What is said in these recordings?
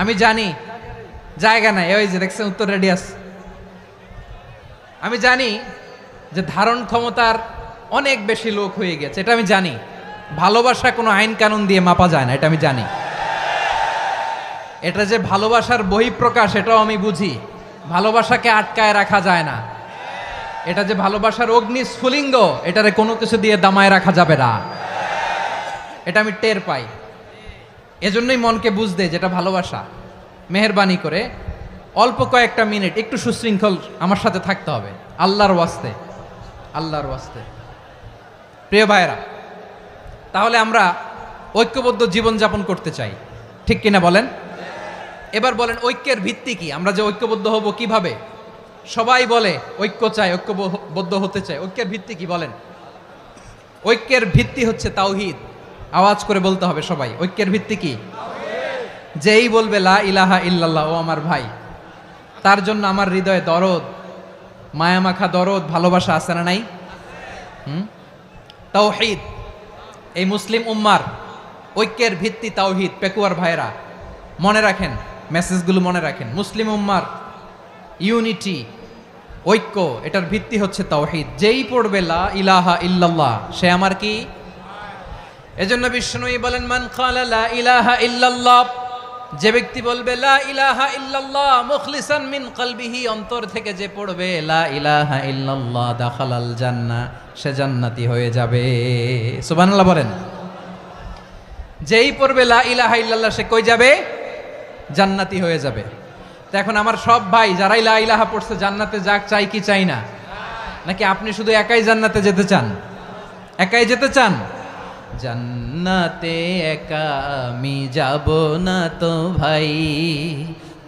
আমি জানি জায়গা নাই, ওই যে দেখছেন উত্তর রেডিয়াস। আমি জানি যে ধারণ ক্ষমতার অনেক বেশি লোক হয়ে গেছে, এটা আমি জানি। ভালোবাসা কোনো আইন কানুন দিয়ে মাপা যায় না, এটা আমি জানি। এটা যে ভালোবাসার বহিঃপ্রকাশ, এটাও আমি বুঝি। ভালোবাসাকে আটকায় রাখা যায় না। এটা যে ভালোবাসার অগ্নি স্ফুলিঙ্গ, এটারে কোনো কিছু দিয়ে দামায় রাখা যাবে না, এটা আমি টের পাই। এজন্যই মনকে বুঝতে যেটা ভালোবাসা। মেহেরবানি করে অল্প কয়েকটা মিনিট একটু সুশৃঙ্খল আমার সাথে থাকতে হবে, আল্লাহর ওয়াস্তে, আল্লাহর ওয়াস্তে। প্রিয় ভাইরা, তাহলে আমরা ঐক্যবদ্ধ জীবনযাপন করতে চাই, ঠিক কিনা বলেন? এবার বলেন ঐক্যের ভিত্তি কি? আমরা যে ঐক্যবদ্ধ হব কিভাবে? সবাই বলে ঐক্য চাই, ঐক্যবদ্ধ হতে চাই। ঐক্যের ভিত্তি কি বলেন? ঐক্যের ভিত্তি হচ্ছে তাওহীদ। আওয়াজ করে বলতে হবে সবাই, ঐক্যের ভিত্তি কি? যেই বলবে লা ইলাহা ইল্লাল্লাহ, ও আমার ভাই, তার জন্য আমার হৃদয়ে দরদ, মায়ামাখা দরদ, ভালোবাসা আছে না নাই? তাওহীদ। এই মুসলিম উম্মার ঐক্যের ভিত্তি তাওহীদ। পেকুয়ার ভাইরা মনে রাখেন, মেসেজগুলো মনে রাখেন। মুসলিম উম্মার ইউনিটি, ঐক্য, এটার ভিত্তি হচ্ছে তাওহীদ। যেই পড়বে লা ইলাহা ইল্লাল্লাহ, সে আমার কি? এজন্য বিষ্ণুই বলেন, মান ক্বালা লা ইলাহা ইল্লাল্লাহ, যে ব্যক্তি বলবে লা ইলাহা ইল্লাল্লাহ মুখলিসান মিন কলবিহি, অন্তর থেকে যে পড়বে লা ইলাহা ইল্লাল্লাহ, দাখালাল জান্নাহ, সে জান্নাতি হয়ে যাবে। সুবহানাল্লাহ বলেন। যেই পড়বে লা ইলাহা ইল্লাল্লাহ, সে কই যাবে? জান্নাতি হয়ে যাবে। তো এখন আমার সব ভাই যারাই লা ইলাহা পড়ছে জান্নাতে যাক, চাই কি চাই না? নাকি আপনি শুধু একাই জান্নাতে যেতে চান? একাই যেতে চান? জান্নাতে একা আমি যাব না তো ভাই,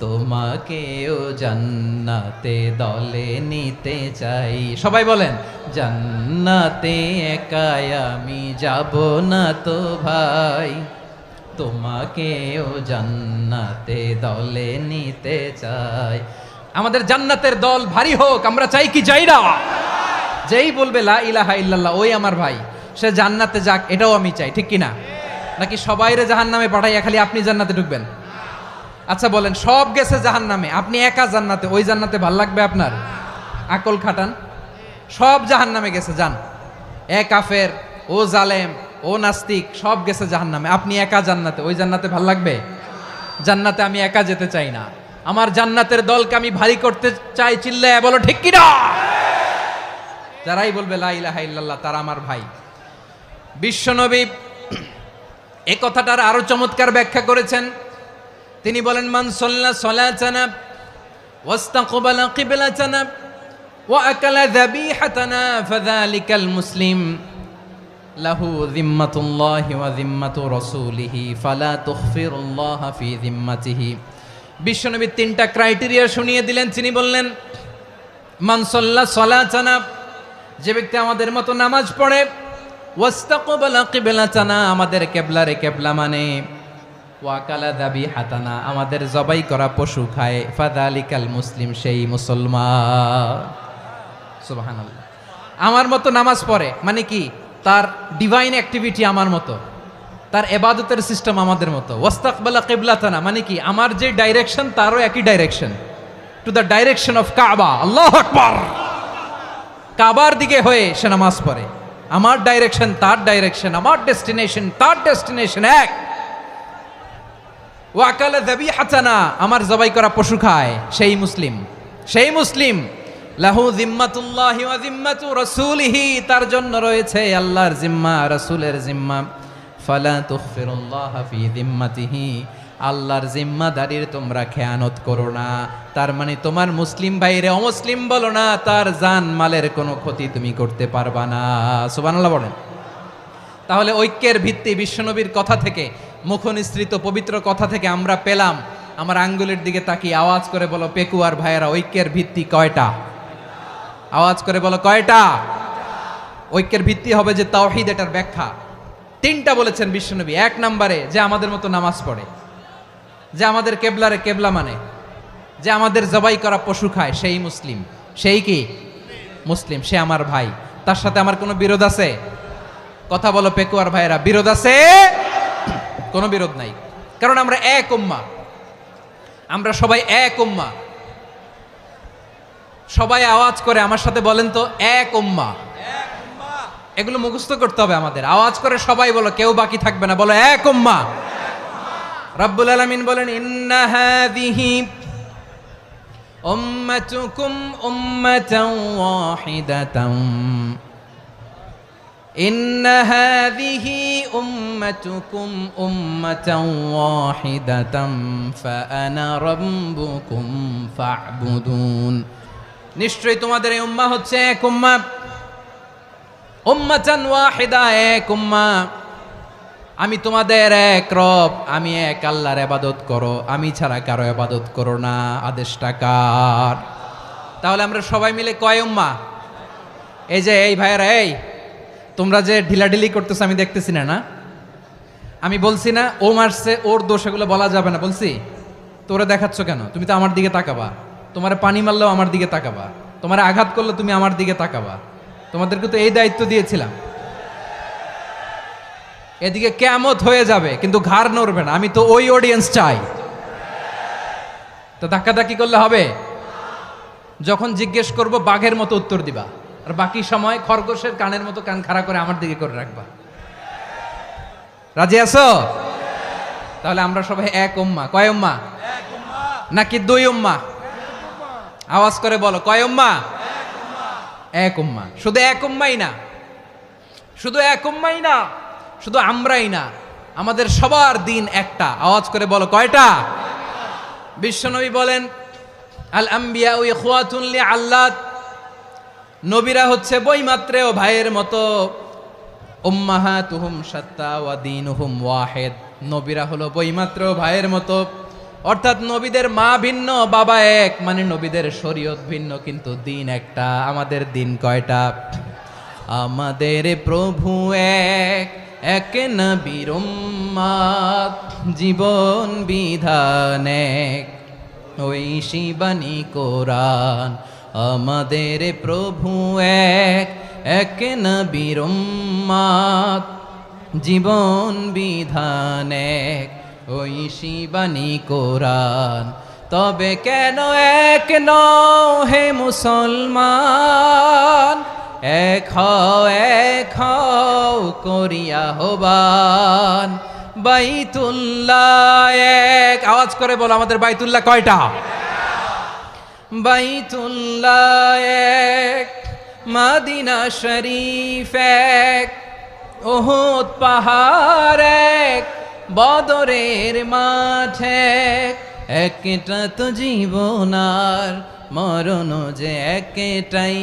তোমাকেও জান্নাতে দলে নিতে চাই। সবাই বলেন, জান্নাতে একা আমি যাব না তো ভাই, তোমাকেও জান্নাতে দলে নিতে চাই। আমাদের জান্নাতের দল ভারী হোক, আমরা চাই কি চাই না? যেই বলবে লা ইলাহা ইল্লাল্লাহ, ওই আমার ভাই, সে জান্নাতে যাক, এটাও আমি চাই, ঠিক কিনা? নাকি সবাইরে জাহান্নামে পাঠাইয়া খালি আপনি জান্নাতে ঢুকবেন? আচ্ছা বলেন, সব গেছে জাহান্নামে, আপনি একা জান্নাতে, ওই জান্নাতে ভাল লাগবে আপনার? আকল খাটান। সব জাহান্নামে গেছে, যান। এ কাফের, ও জালেম, ও নাস্তিক, সব গেছে জাহান্নামে, আপনি একা জান্নাতে, ওই জান্নাতে ভাল লাগবে? জান্নাতে আমি একা যেতে চাই না, আমার জান্নাতের দলকে আমি ভারী করতে চাই। চিল্লায় বলো ঠিক কিনা? যারাই বলবে লা ইলাহা ইল্লাল্লাহ, তারা আমার ভাই। বিশ্বনবী এই কথাটার আরো চমৎকার ব্যাখ্যা করেছেন। তিনি বলেন, মান সাল্লা সালাতানা ওয়াস্তাকবালা কিবলাতানা ওয়া আকালা যাবিহাতানা ফাযালিকাল মুসলিম লাহু যিম্মাতুল্লাহি ওয়া যিম্মাতু রাসূলিহি ফালা তুখফিরুল্লাহা ফি যিম্মাতিহি। বিশ্বনবী তিনটা ক্রাইটেরিয়া শুনিয়ে দিলেন। তিনি বললেন, মান সাল্লা সালাতানা, যে ব্যক্তি আমাদের মতো নামাজ পড়ে, ওয়াস্তাকবালা কিবলাতানা, আমাদের কিবলারে কিবলা মানে, ওয়া আকালা যাবিহাতানা, আমাদের জবাই করা পশু খায়, ফাযালিকাল মুসলিম, সেই মুসলমান। সুবহানাল্লাহ। আমার মতো নামাজ পড়ে মানে কি? তার ডিভাইন অ্যাক্টিভিটি আমার মতো, তার ইবাদতের সিস্টেম আমাদের মতো। ওয়াস্তাকবালা কিবলাতানা মানে কি? আমার যে ডাইরেকশন, তারও একই direction, to the direction of কাবা। আল্লাহু আকবার। কাবার দিকে হয়ে সে নামাজ পড়ে। আমার ডাইরেকশন, তার ডাইরেকশন, আমার ডেস্টিনেশন, তার ডেস্টিনেশন এক। ওয়া আকালা যাবিহাতানা, আমার জবাই করা পশু খায়, সেই মুসলিম, সেই মুসলিম। লাহু যিম্মাতুল্লাহি ওয়া যিম্মাতু রাসূলিহি, তার জন্য রয়েছে আল্লাহর জিম্মা, রাসূলের জিম্মা। ফালা তুখফিরুল্লাহা ফি যিম্মাতিহি, আল্লাহর জিম্মাদারির তোমরা খেয়ানত করো না। তার মানে তোমার মুসলিম ভাইরে অমুসলিম বলো না, তার জান মালের কোনো ক্ষতি তুমি করতে পারবা না। সুবহানাল্লাহ বলেন। তাহলে ঐক্যের ভিত্তি বিশ্বনবীর কথা থেকে, মুখনিসৃত পবিত্র কথা থেকে আমরা পেলাম। আমার আঙ্গুলের দিকে তাকিয়ে আওয়াজ করে বলো পেকুয়ার ভাইয়েরা, ঐক্যের ভিত্তি কয়টা? আওয়াজ করে বলো কয়টা? ঐক্যের ভিত্তি হবে যে তাওহীদ, এটার ব্যাখ্যা তিনটা বলেছেন বিশ্বনবী। এক নম্বরে, যে আমাদের মতো নামাজ পড়ে, যে আমাদের কেবলারে কেবলা মানে, যে আমাদের জবাই করা পশু খায়, সেই মুসলিম। সেই কি? মুসলিম, সে আমার ভাই। তার সাথে আমার কোনো বিরোধ আছে? কথা বলো পেকুয়ার ভাইয়েরা, বিরোধ আছে? কোনো বিরোধ নাই, কারণ আমরা এক উম্মাহ। আমরা সবাই এক উম্মাহ। সবাই আওয়াজ করে আমার সাথে বলেন তো, এক উম্মাহ। এগুলো মুখস্থ করতে হবে আমাদের। আওয়াজ করে সবাই বলো, কেউ বাকি থাকবে না, বলো এক উম্মাহ। রব্বুল আলামিন বলেন, ইন্না হাযিহি উম্মাতুকুম উম্মাতান ওয়াহিদাতান, ইন্না হাযিহি উম্মাতুকুম উম্মাতান ওয়াহিদাতান ফাআনা রাব্বুকুম ফা'বুদুন। নিশ্চয়ই তোমাদের এই উম্মাহ হচ্ছে এক উম্মাহ। উম্মাতান ওয়াহিদা, এক উম্মাহ। আমি তোমাদের এক রব, আমি এক আল্লাহর ইবাদত করো, আমি ছাড়া কারো ইবাদত করো না। আদেশটা কার? তাহলে আমরা সবাই মিলে কয় উম্মাহ? এই যে এই ভাইয়েরা, এই তোমরা যে ঢিলাঢিলি করতেছো আমি দেখতেছি না, না? আমি বলছি না ও মারছে, ওর দোষ, এগুলো বলা যাবে না বলছি? তোরা দেখাচ্ছ কেন? তুমি তো আমার দিকে তাকাবা। তোমার পানি মারলেও আমার দিকে তাকাবা, তোমার আঘাত করলে তুমি আমার দিকে তাকাবা। তোমাদেরকে তো এই দায়িত্ব দিয়েছিলাম। এদিকে কিয়ামত হয়ে যাবে কিন্তু ঘাড় নড়বে না। আমি তো ওই অডিয়েন্স চাই। তো ধাক্কাধাক্কি করলে হবে? যখন জিজ্ঞেস করব বাঘের মতো উত্তর দিবা, আর বাকি সময় খরগোশের কানের মতো কান খাড়া করে আমার দিকে করে রাখবা। রাজি আছো? তাহলে আমরা সবাই এক উম্মাহ। কয় উম্মাহ? নাকি দুই উম্মাহ? আওয়াজ করে বলো, কয় উম্মাহ? এক উম্মাহ। শুধু এক উম্মাই না, শুধু এক উম্মাই না, শুধু আমরাই না, আমাদের সবার দিন একটা। আওয়াজ করে বলো, কয়টা? বিশ্বনবী বলেন, আল আম্বিয়া ইখওয়াতুন লিআল্লাত, নবীরা হচ্ছে বৈমাত্রেয় ভাইয়ের মতো। উম্মাহাতুহুম শাত্তা ওয়া দীনুহুম ওয়াহিদ, নবীরা হলো বৈমাত্রেয় ভাইয়ের মতো। অর্থাৎ নবীদের মা ভিন্ন, বাবা এক, মানে নবীদের শরীয়ত ভিন্ন, কিন্তু দিন একটা। আমাদের দিন কয়টা? আমাদের প্রভু এক, এক নবীর উম্মাত, জীবন বিধান এক, ঐশী বাণী কোরআন। আমাদের প্রভু এক, এক নবীর উম্মাত, জীবন বিধান এক, ঐশী বাণী কোরআন। তবে কেন এক নও হে মুসলমান? এক হও করিয়া হবান। বাইতুল্লাহ এক। আওয়াজ করে বলো, আমাদের বাইতুল্লাহ কয়টা? বাইতুল্লাহ এক, মদিনা শরীফ এক, উহুদ পাহাড় এক, বদরের মাঠ এক। একটা তো জীবন আর মরণ যে একটাই,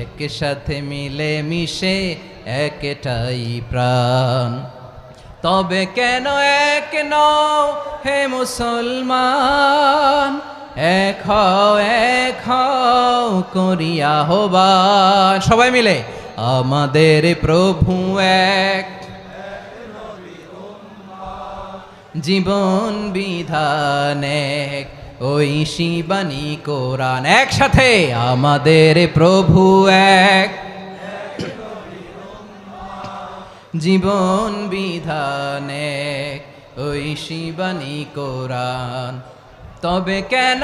একসাথে মিলে মিশে একটাই প্রাণ। তবে কেন এক নও হে মুসলমান? এক হও করিয়া হবান। সবাই মিলে, আমাদের প্রভু এক, জীবন বিধান এক, ঐশী বাণী কোরআন। একসাথে, আমাদের প্রভু এক, জীবন বিধান এক, ঐশী বাণী কোরআন। তবে কেন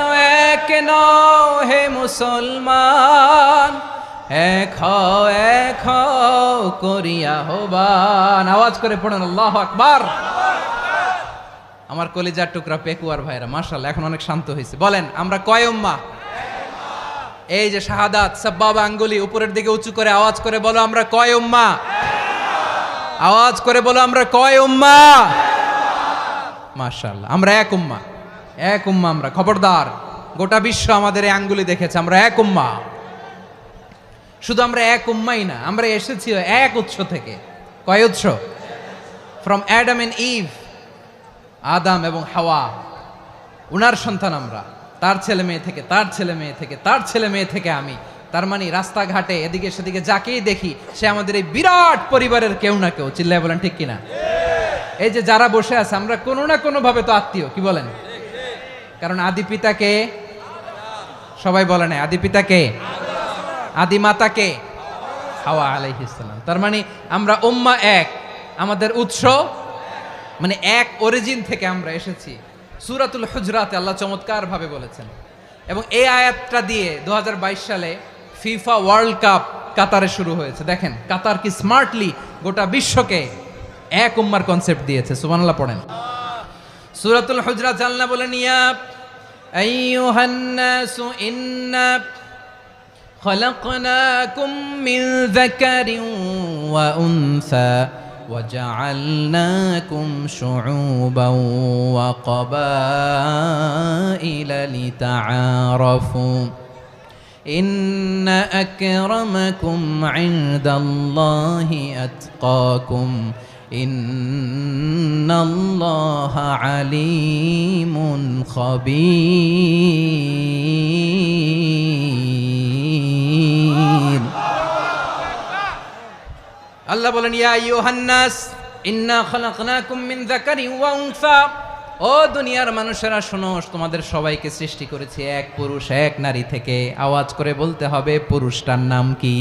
এক নও হে মুসলমান? এক হও করিয়া হবান। আওয়াজ করে পড়ুন, আল্লাহু আকবার। আমার কলিজার টুকরা পেকুয়ার ভাইরা, মাশাআল্লাহ, এখন অনেক শান্ত হয়েছে। বলেন, আমরা কয় উম্মাহ? এই যে শাহাদাত, সাব্বাবা আঙ্গুলি উপরের দিকে উঁচু করে আওয়াজ করে বলো, আমরা কয় উম্মাহ? আওয়াজ করে বলো, আমরা কয় উম্মাহ? মাশাআল্লাহ, আমরা এক উম্মাহ। এক উম্মাহ আমরা। খবরদার, গোটা বিশ্ব আমাদের এই আঙ্গুলি দেখেছে, আমরা এক উম্মাহ। শুধু আমরা এক উম্মাই না, আমরা এসেছি এক উৎস থেকে। কয় উৎস? ফ্রম অ্যাডাম এন্ড ইভ, আদাম এবং হাওয়া, উনার সন্তান আমরা। তার ছেলে মেয়ে থেকে, তার ছেলে মেয়ে থেকে, তার ছেলে মেয়ে থেকে আমি। তার মানে রাস্তাঘাটে এদিকে সেদিকে যাকেই দেখি সে আমাদের এই বিরাট পরিবারের কেউ না কেউ। চিল্লায় বলেন ঠিক কিনা? এই যে যারা বসে আছে, আমরা কোনো না কোনো ভাবে তো আত্মীয়। কি বলেন? কারণ আদি পিতাকে সবাই বলে না, আদি পিতাকে, আদি মাতাকে হাওয়া আলাইহিস সালাম। তার মানে আমরা উম্মাহ এক, আমাদের উৎস মানে এক অরিজিন থেকে আমরা এসেছি। সূরাতুল হুজরাতে আল্লাহ চমৎকার ভাবে বলেছেন, এবং এই আয়াতটা দিয়ে 2022 সালে ফিফা ওয়ার্ল্ড কাপ কাতারে শুরু হয়েছে। দেখেন কাতার কি স্মার্টলি গোটা বিশ্বকে এক উম্মার কনসেপ্ট দিয়েছে। সুবহানাল্লাহ পড়েন। সূরাতুল হুজরাত আল্লাহ বলেন, ইয়া আইয়ুহান নাসু ইন্না খলাকনাকুম মিন যাকারিন ওয়া উনসা وجعلناكم شعوبا وقبائل لتعارفوا إن أكرمكم عند الله أتقاكم إن الله عليم خبير। আল্লাহ বলেন, ইয়া আইয়ুহান নাস ইন্না খলাকনাকুম মিন যাকারিন ওয়া উনসা, ও দুনিয়ার মানুষেরা শোনো, তোমাদের সবাইকে সৃষ্টি করেছি এক পুরুষ এক নারী থেকে। আওয়াজ করে বলতে হবে পুরুষটার নাম কি?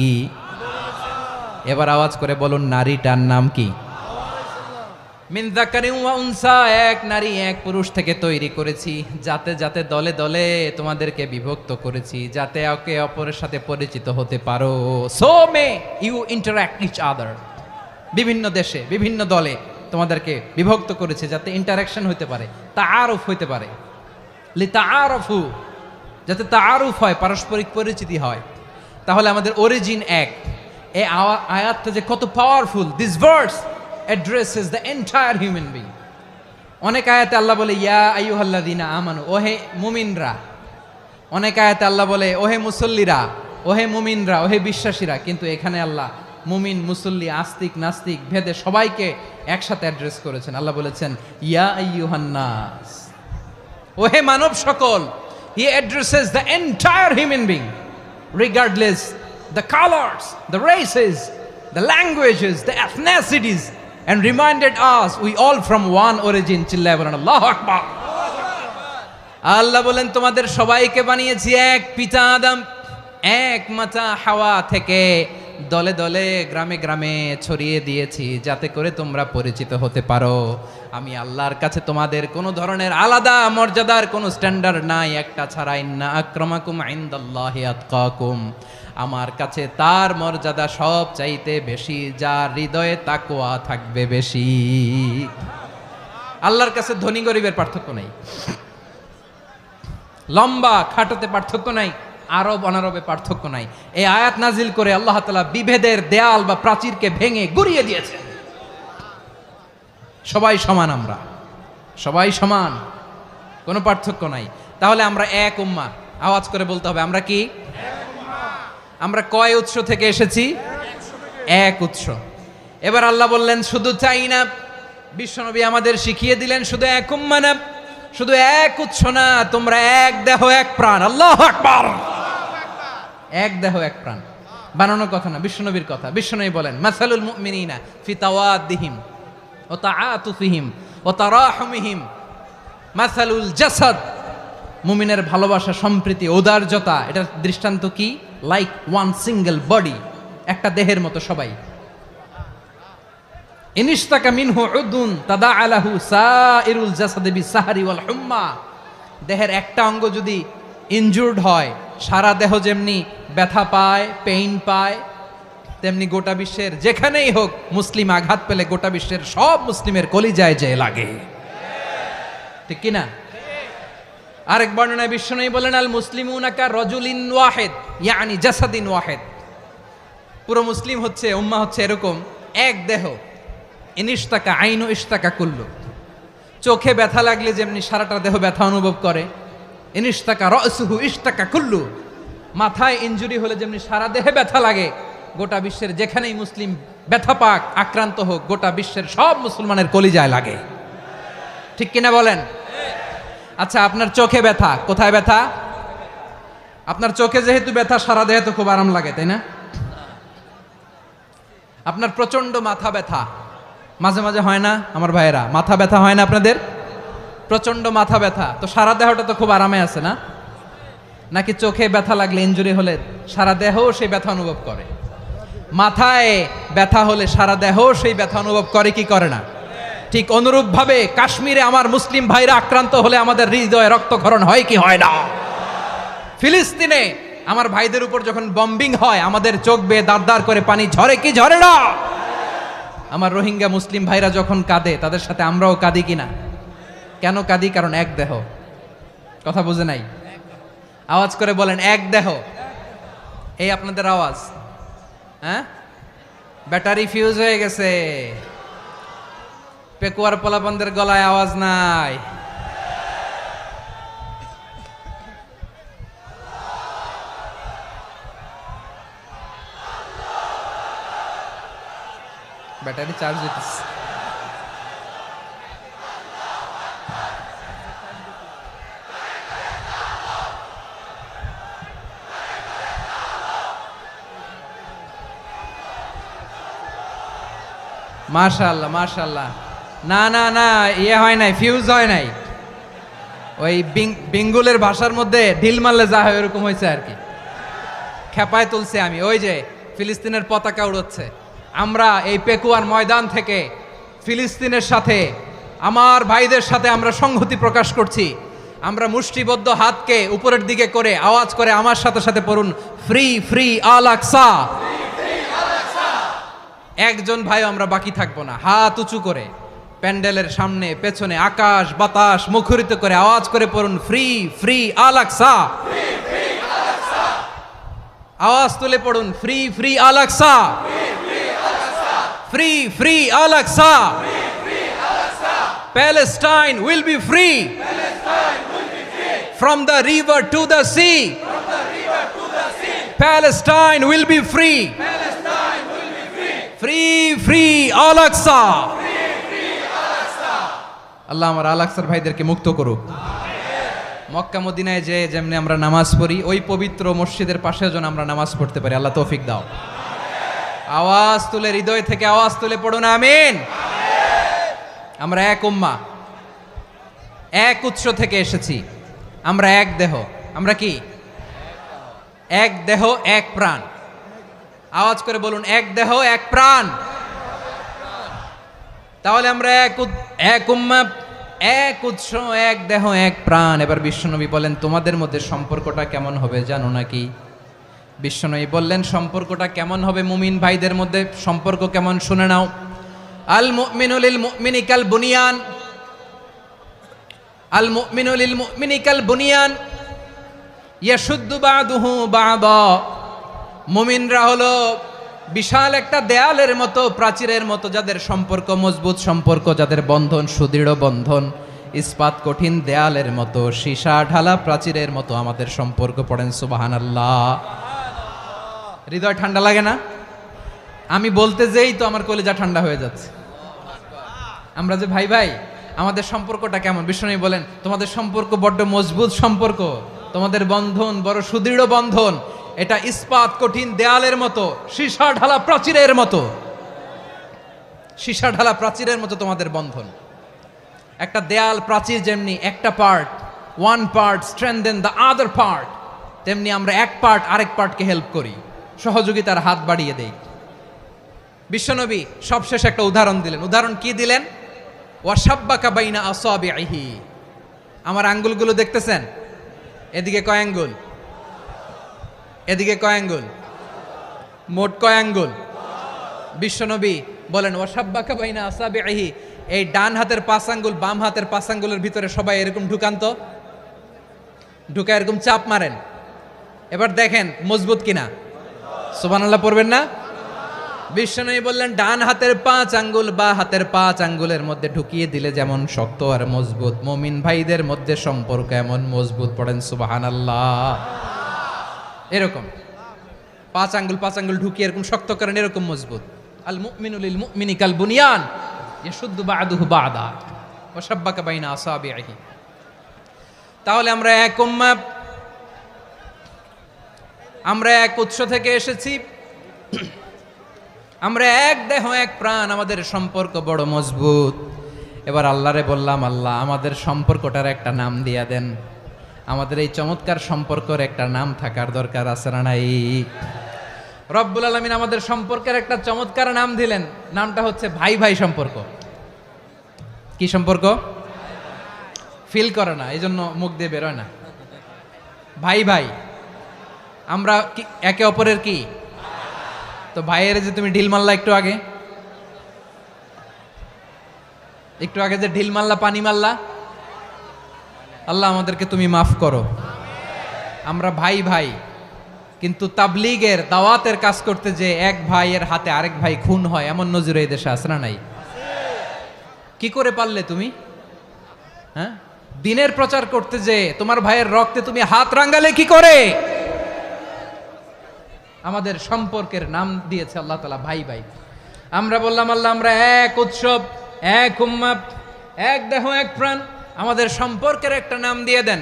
এবার আওয়াজ করে বলুন নারীটার নাম কি? মিন যাকারিন ওয়া উনসা, এক নারী এক পুরুষ থেকে তৈরি করেছি, যাতে যাতে দলে দলে তোমাদেরকে বিভক্ত করেছি, যাতে একে অপরের সাথে পরিচিত হতে পারো। So may you interact each other. বিভিন্ন দেশে বিভিন্ন দলে তোমাদেরকে বিভক্ত করেছে যাতে ইন্টারাকশন হতে পারে, তাআরুফ হতে পারে। লিতাআরফু, যাতে তাআরুফ হয়, পারস্পরিক পরিচিতি হয়। তাহলে আমাদের অরিজিন এক। এই আয়াতটা যে কত powerful! This verse addresses the entire human being. অনেক আয়াতে আল্লাহ বলে ইয়া আইয়ুহাল্লাযীনা আমানু, ওহে মুমিনরা। অনেক আয়াতে আল্লাহ বলে ওহে মুসল্লিরা, ওহে মুমিনরা, ওহে বিশ্বাসীরা। কিন্তু এখানে আল্লাহ মুমিন মুসল্লি আস্তিক নাস্তিক ভেদে সবাইকে একসাথে অ্যাড্রেস করেছেন। আল্লাহ বলেছেন ইয়া আইয়ুহান নাস, ওহে মানব সকল। He addresses the entire human being regardless the colors, the races, the languages, the ethnicities, and reminded us we all from one origin. চিল্লায় বলেন আল্লাহু আকবার। আল্লাহ বলেন তোমাদের সবাইকে বানিয়েছি এক পিতা আদম, এক মাতা হাওয়া থেকে, দলে দলে গ্রামে গ্রামে ছড়িয়ে দিয়েছি যাতে করে তোমরা পরিচিত হতে পারো। আমি আল্লাহর কাছে তোমাদের কোনো ধরনের আলাদা মর্যাদার কোনো স্ট্যান্ডার্ড নাই, একটা ছাড়া। ইন্না আক্রামাকুম ইনদাল্লাহি আতকাকুম, আমার কাছে তার মর্যাদা সব চাইতে বেশি যার হৃদয়ে তাকওয়া থাকবে বেশি। আল্লাহর কাছে ধনী গরিবের পার্থক্য নাই, লম্বা খাটোতে পার্থক্য নাই, আরব অনারবে পার্থক্য নাই। এই আয়াত নাজিল করে আল্লাহ তাআলা বিভেদের দেয়াল বা প্রাচীরকে ভেঙে গুড়িয়ে দিয়েছেন। সবাই সমান, আমরা সবাই সমান, কোনো পার্থক্য নাই। তাহলে আমরা এক উম্মাহ। আওয়াজ করে বলতে হবে আমরা কি? আমরা কয় উৎস থেকে এসেছি? এক উৎস। এবার আল্লাহ বললেন শুধু চাই না, বিশ্বনবী আমাদের শিখিয়ে দিলেন শুধু এক উম্মাহ না, শুধু এক উৎস না, তোমরা এক দেহ এক প্রাণ। আল্লাহু আকবার। এক দেহ এক প্রাণ বানানোর কথা না, বিশ্বনবীর কথা। বিশ্বনবী বলেন মাসালুল মুমিনিনা ফি তাওয়াদ্দিহিম ওয়া তাআতুফিহিম ওয়া তারাহুমিহিম মাসালুল জাসাদ। মুমিনের ভালোবাসা, সম্প্রীতি, ঔদার্যতা, এটার দৃষ্টান্ত কি? লাইক ওয়ান সিঙ্গেল বডি, একটা দেহের মতো সবাই। ইনিশতাকা মিনহু উদুন তাদাআ লাহু সাইরুল জাসাদি বিসাহরি ওয়াল হুম্মা। দেহের একটা অঙ্গ যদি ইনজুর্ড হয়, সারা দেহ যেমনি ব্যথা পায়, পেইন পায়, তেমনি গোটা বিশ্বের যেখানেই হোক মুসলিম আঘাত পেলে গোটা বিশ্বের সব মুসলিমের কলিজায় যে লাগে, ঠিক কিনা? আরেক বর্ণনায় বিশ্বনবী বলেন আল মুসলিমুনা কা রাজুলিন ওয়াহিদ ইয়ানি জাসাদিন ওয়াহিদ। পুরো মুসলিম হচ্ছে, উম্মাহ হচ্ছে এরকম এক দেহ। ইনিশতাকা আইনু ইশতাকা কুল্লু। চোখে ব্যথা লাগলে যেমনি সারাটা দেহ ব্যথা অনুভব করে, ইনিশতাকা রাসুহু ইশতাকা কুল্লু। মাথায় ইনজুরি হলে যেমনি সারা দেহে ব্যথা লাগে, গোটা বিশ্বের যেখানেই মুসলিম ব্যথা পাক, আক্রান্ত হোক, গোটা বিশ্বের সব মুসলমানের কলিজায় লাগে, ঠিক কিনা বলেন? আচ্ছা, আপনার চোখে ব্যথা, কোথায় ব্যথা? আপনার চোখে যেহেতু ব্যথা, সারা দেহে তো খুব আরাম লাগে, তাই না? আপনার প্রচন্ড মাথা ব্যথা মাঝে মাঝে হয় না আমার ভাইয়েরা? মাথা ব্যথা হয় না আপনাদের? প্রচন্ড মাথা ব্যথা, তো সারা দেহটা তো খুব আরামে আছে না? নাকি চোখে ব্যথা লাগলে, ইনজুরি হলে সারা দেহ সেই ব্যথা অনুভব করে? মাথায় ব্যথা হলে সারা দেহ সেই ব্যথা অনুভব করে কি করে না? ঠিক অনুরূপভাবে কাশ্মীরে আমার মুসলিম ভাইরা আক্রান্ত হলে আমাদের হৃদয়ে রক্তক্ষরণ হয় কি হয় না? ফিলিস্তিনে আমার ভাইদের উপর যখন বম্বিং হয় আমাদের চোখ বেয়ে দাঁড় দাঁড় করে পানি ঝরে কি ঝরে না? আমার রোহিঙ্গা মুসলিম ভাইরা যখন কাঁদে তাদের সাথে আমরাও কাঁদি কিনা? কেন কাঁদি? কারণ এক দেহ। কথা বুঝে নাই? আওয়াজ করে বলেন এক দেহ। এই আপনাদের আওয়াজ, হ্যাঁ? ব্যাটারি ফিউজ হয়ে গেছে, পেকুয়ার পোলাপানদের গলায় আওয়াজ নাই। ব্যাটারি চার্জ হইতেছে। মাশাআল্লাহ মাশাআল্লাহ। না না না, ইয়ে হয় নাই, ফিউজ হয় নাই। ওই বেঙ্গলের ভাষার মধ্যে ঢিল মারলে যা হয় এরকম হয়েছে আর কি। খেপায় তুলছে আমি। ওই যে ফিলিস্তিনের পতাকা উড়োচ্ছে। আমরা এই পেকুয়ার ময়দান থেকে ফিলিস্তিনের সাথে, আমার ভাইদের সাথে আমরা সংহতি প্রকাশ করছি। আমরা মুষ্টিবদ্ধ হাতকে উপরের দিকে করে আওয়াজ করে আমার সাথে সাথে পড়ুন, ফ্রি ফ্রি আল আকসা। একজন ভাই আমরা বাকি থাকবো না। হাত উঁচু করে প্যান্ডেলের সামনে পেছনে আকাশ বাতাস মুখরিত করে আওয়াজ করে পড়ুন, ফ্রি ফ্রি আল আকসা। আওয়াজ তুলে পড়ুন, free free Al Aqsa, free free Al Aqsa. Palestine will be free from the river to the sea. Palestine will be free. Free free Al Aqsa. আল্লাহ আমার আল আকসার ভাইদেরকে মুক্ত করুক। মক্কা মদিনায় যে যেমনি আমরা নামাজ পড়ি ওই পবিত্র মসজিদের পাশে যেন আমরা নামাজ পড়তে পারি। আল্লাহ তৌফিক দাও। আওয়াজ তুলে, হৃদয় থেকে আওয়াজ তুলে পড়ুন আমিন। আমরা এক উম্মাহ, এক উৎস থেকে এসেছি। আমরা এক দেহ। আমরা কি? এক দেহ এক প্রাণ। আওয়াজ করে বলুন, এক দেহ এক প্রাণ। তাহলে আমরা এক উম্মাহ, এক উৎস, এক দেহ এক প্রাণ। এবার বিশ্বনবী বলেন, তোমাদের মধ্যে সম্পর্কটা কেমন হবে জানো নাকি? বিশ্বনবী বললেন, সম্পর্কটা কেমন হবে মুমিন ভাইদের মধ্যে? সম্পর্ক কেমন শুনে নাও। আল মুমিনু লিল মুমিনি কাল বুনিয়ান, আল মুমিনু লিল মুমিনি কাল বুনিয়ান ইয়াশুদ্দু বাদুহু বাদা। মুমিনরা হলো বিশাল একটা দেয়ালের মতো, প্রাচীরের মতো, যাদের সম্পর্ক মজবুত সম্পর্ক, যাদের বন্ধন সুদৃঢ় বন্ধন, ইস্পাত কঠিন দেয়ালের মতো, সীসা ঢালা প্রাচীরের মতো আমাদের সম্পর্ক। পড়েন সুবহানাল্লাহ। হৃদয় ঠান্ডা লাগে না? আমি বলতে যেই তো আমার কলিজা ঠান্ডা হয়ে যাচ্ছে। আমরা যে ভাই ভাই, আমাদের সম্পর্কটা কেমন? বিষ্ণু বলেন, তোমাদের সম্পর্ক বড্ড মজবুত সম্পর্ক, তোমাদের বন্ধন বড় সুদৃঢ় বন্ধন। এটা ইস্পাত কঠিন দেয়ালের মতো, সীসা ঢালা প্রাচীরের মতো, সীসা ঢালা প্রাচীরের মতো তোমাদের বন্ধন। একটা দেয়াল প্রাচীর যেমনি একটা part, one part strengthen the other part, তেমনি আমরা এক পার্ট আরেক পার্টকে হেল্প করি, সহযোগিতার হাত বাড়িয়ে দেই। বিশ্বনবী সবশেষ একটা উদাহরণ দিলেন। উদাহরণ কি দিলেন? ওয়াসাব্বাকা বাইনা আসাবিহি। আমার আঙ্গুলগুলো দেখতেছেন? এদিকে কয় আঙ্গুল? এদিকে কয় আঙ্গুল? মোট কয় আঙ্গুল? বিশ্বনবী বলেন, ওয়াসাব্বাকা বাইনা আসাবিহি। এই ডান হাতের 5 আঙ্গুল বাম হাতের 5 আঙ্গুলের ভিতরে সবাই এরকম ঢুকান তো, ঢুকা এরকম চাপ মারেন। এবার দেখেন মজবুত কিনা। সুবহানাল্লাহ পড়বেন না? বিশ্বনবী বললেন, ডান হাতের 5 আঙ্গুল বা হাতের 5 আঙ্গুলের মধ্যে ঢুকিয়ে দিলে যেমন শক্ত আর মজবুত, মুমিন ভাইদের মধ্যে সম্পর্ক এমন মজবুত। পড়েন সুবহানাল্লাহ। এরকম 5 আঙ্গুল ঢুকিয়ে এরকম শক্ত করেন, এরকম মজবুত। আল মুমিনু লিল মুমিনি কাল বুনিয়ান ইয়াশুদ্দু বা'দুহু বা'দা ওয়া শাব্বাকা বাইনা আসাবিহি। তাহলে আমরা এক উম্মাহ, আমরা এক উৎস থেকে এসেছি, আমরা এক দেহ এক প্রাণ, আমাদের সম্পর্ক বড় মজবুত। এবার আল্লাহরে বললাম, আল্লাহ আমাদের সম্পর্কটার একটা নাম দিয়া দেন। আমাদের এই চমৎকার সম্পর্কের একটা নাম থাকার দরকার আছে না নাই? রব্বুল আলামিন আমাদের সম্পর্কের একটা চমৎকার নাম দিলেন। নামটা হচ্ছে ভাই ভাই সম্পর্ক। কি সম্পর্ক? ফিল করে না, এই জন্য মুখ দিয়ে বেরোয় না। ভাই ভাই, আমরা একে অপরের কি? তো ভাইয়ের যে তুমি ঢিল মারলা একটু আগে যে ঢিল মারলা, পানি মারলা, আল্লাহ আমাদেরকে তুমি মাফ করো। আমরা ভাই ভাই, কিন্তু তাবলীগের দাওয়াতের কাজ করতে যে এক ভাইয়ের হাতে আরেক ভাই খুন হয়, এমন নজির এই দেশে আছে না নাই? কি করে পারলে তুমি? হ্যাঁ, দিনের প্রচার করতে যে তোমার ভাইয়ের রক্তে তুমি হাত রাঙ্গালে কি করে? আমাদের সম্পর্কের নাম দিয়েছে আল্লাহ তাআলা ভাই ভাই। আমরা বললাম আল্লাহ আমরা এক উৎসব, এক উম্মাহ, এক দেহ, এক প্রাণ, আমাদের সম্পর্কের একটা নাম দিয়ে দেন।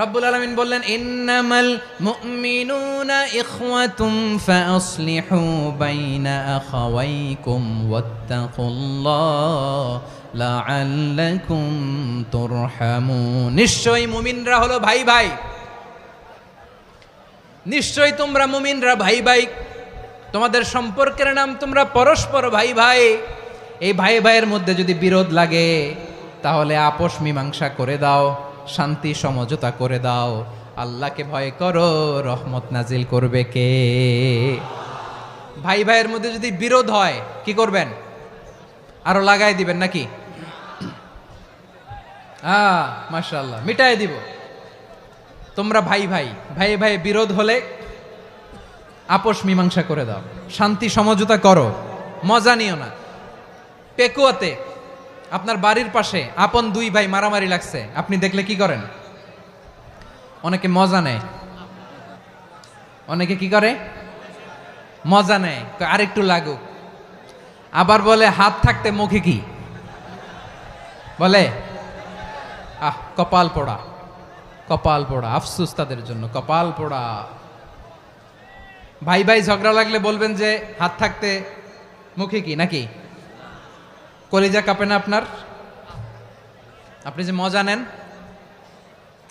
রব্বুল আলামিন বললেন ইন্নামাল মুমিনুনা ইখওয়াতুম ফাসলিহু বাইনা আখাওয়াইকুম ওয়াত্তাকুল্লাহ লাআল্লাকুম তুরহামুন। নিশ্চয়ই মুমিনরা হলো ভাই ভাই, নিশ্চয়ই তোমরা মুমিনরা ভাই ভাই, তোমাদের সম্পর্কের নাম তোমরা পরস্পর ভাই ভাই। এই ভাই ভাইয়ের মধ্যে যদি বিরোধ লাগে তাহলে আপোষ মীমাংসা করে দাও, শান্তি সমঝোতা করে দাও। আল্লাহকে ভয় করো, রহমত নাজিল করবে কে? ভাই ভাইয়ের মধ্যে যদি বিরোধ হয় কি করবেন? আরো লাগাই দিবেন নাকি? মাশাআল্লাহ, মিটাই দিব। তোমরা ভাই ভাই, ভাই ভাই বিরোধ হলে আপোষ মীমাংসা করে দাও, শান্তি সমঝোতা করো, মজা নিও না। পেকুয়াতে আপনার বাড়ির পাশে আপন দুই ভাই মারামারি লাগছে, আপনি দেখলে কি করেন? অনেকে মজা নেয়। অনেকে কি করে? মজা নেয়, আরেকটু লাগুক। আবার বলে হাত থাকতে মুখে কি বলে? কপাল পোড়া, কপাল পোড়া, আফসোস তাদের জন্য, কপাল পোড়া। ভাই ভাই ঝগড়া লাগলে বলবেন যে হাত থাকতে মুখে কি, নাকি? কলিজা কাঁপে না আপনার? আপনি যে মজা নেন।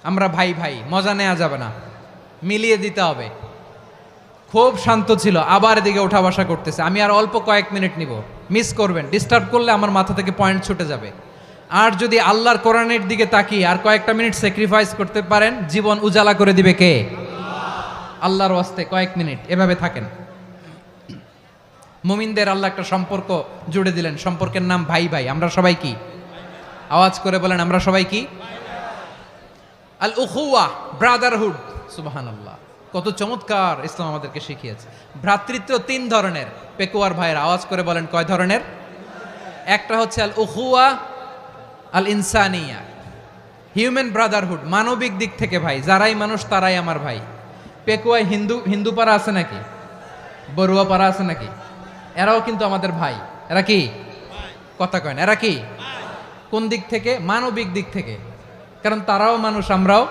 আমরা ভাই ভাই, মজা নেওয়া যাবে না, মিলিয়ে দিতে হবে। খুব শান্ত ছিল, আবার এদিকে ওঠা বসা করতেছে। আমি আর অল্প কয়েক মিনিট নিব, মিস করবেন। ডিস্টার্ব করলে আমার মাথা থেকে পয়েন্ট ছুটে যাবে। আর যদি আল্লাহর কোরআনের দিকে তাকিয়ে আর কয়েকটা মিনিট স্যাক্রিফাইস করতে পারেন, জীবন উজালা করে দিবে কে? আল্লাহর ওয়াস্তে কয়েক মিনিট এভাবে থাকেন। মুমিনদের আল্লাহ একটা সম্পর্ক জুড়ে দিলেন, সম্পর্কের নাম ভাই ভাই। আমরা সবাই কি? আওয়াজ করে বলেন, আমরা সবাই কি? আল উখুয়া, ব্রাদারহুড। সুবহানাল্লাহ, কত চমৎকার ইসলাম আমাদেরকে শিখিয়েছে। ভ্রাতৃত্ব তিন ধরনের। পেকুয়ার ভাইয়ের আওয়াজ করে বলেন, কয় ধরনের? একটা হচ্ছে আল উখুয়া আল ইনসানিয়া, হিউম্যান ব্রাদারহুড, মানবিক দিক থেকে ভাই, যারাই মানুষ তারাই আমার ভাই। পেকুয়ায় হিন্দু পাড়া আছে নাকি? বড়ুয়া পাড়া আছে নাকি? এরাও কিন্তু আমাদের ভাই। এরা কি? কথা কয় না, এরা কি? কোন দিক থেকে? মানবিক দিক থেকে, কারণ তারাও মানুষ, আমরাও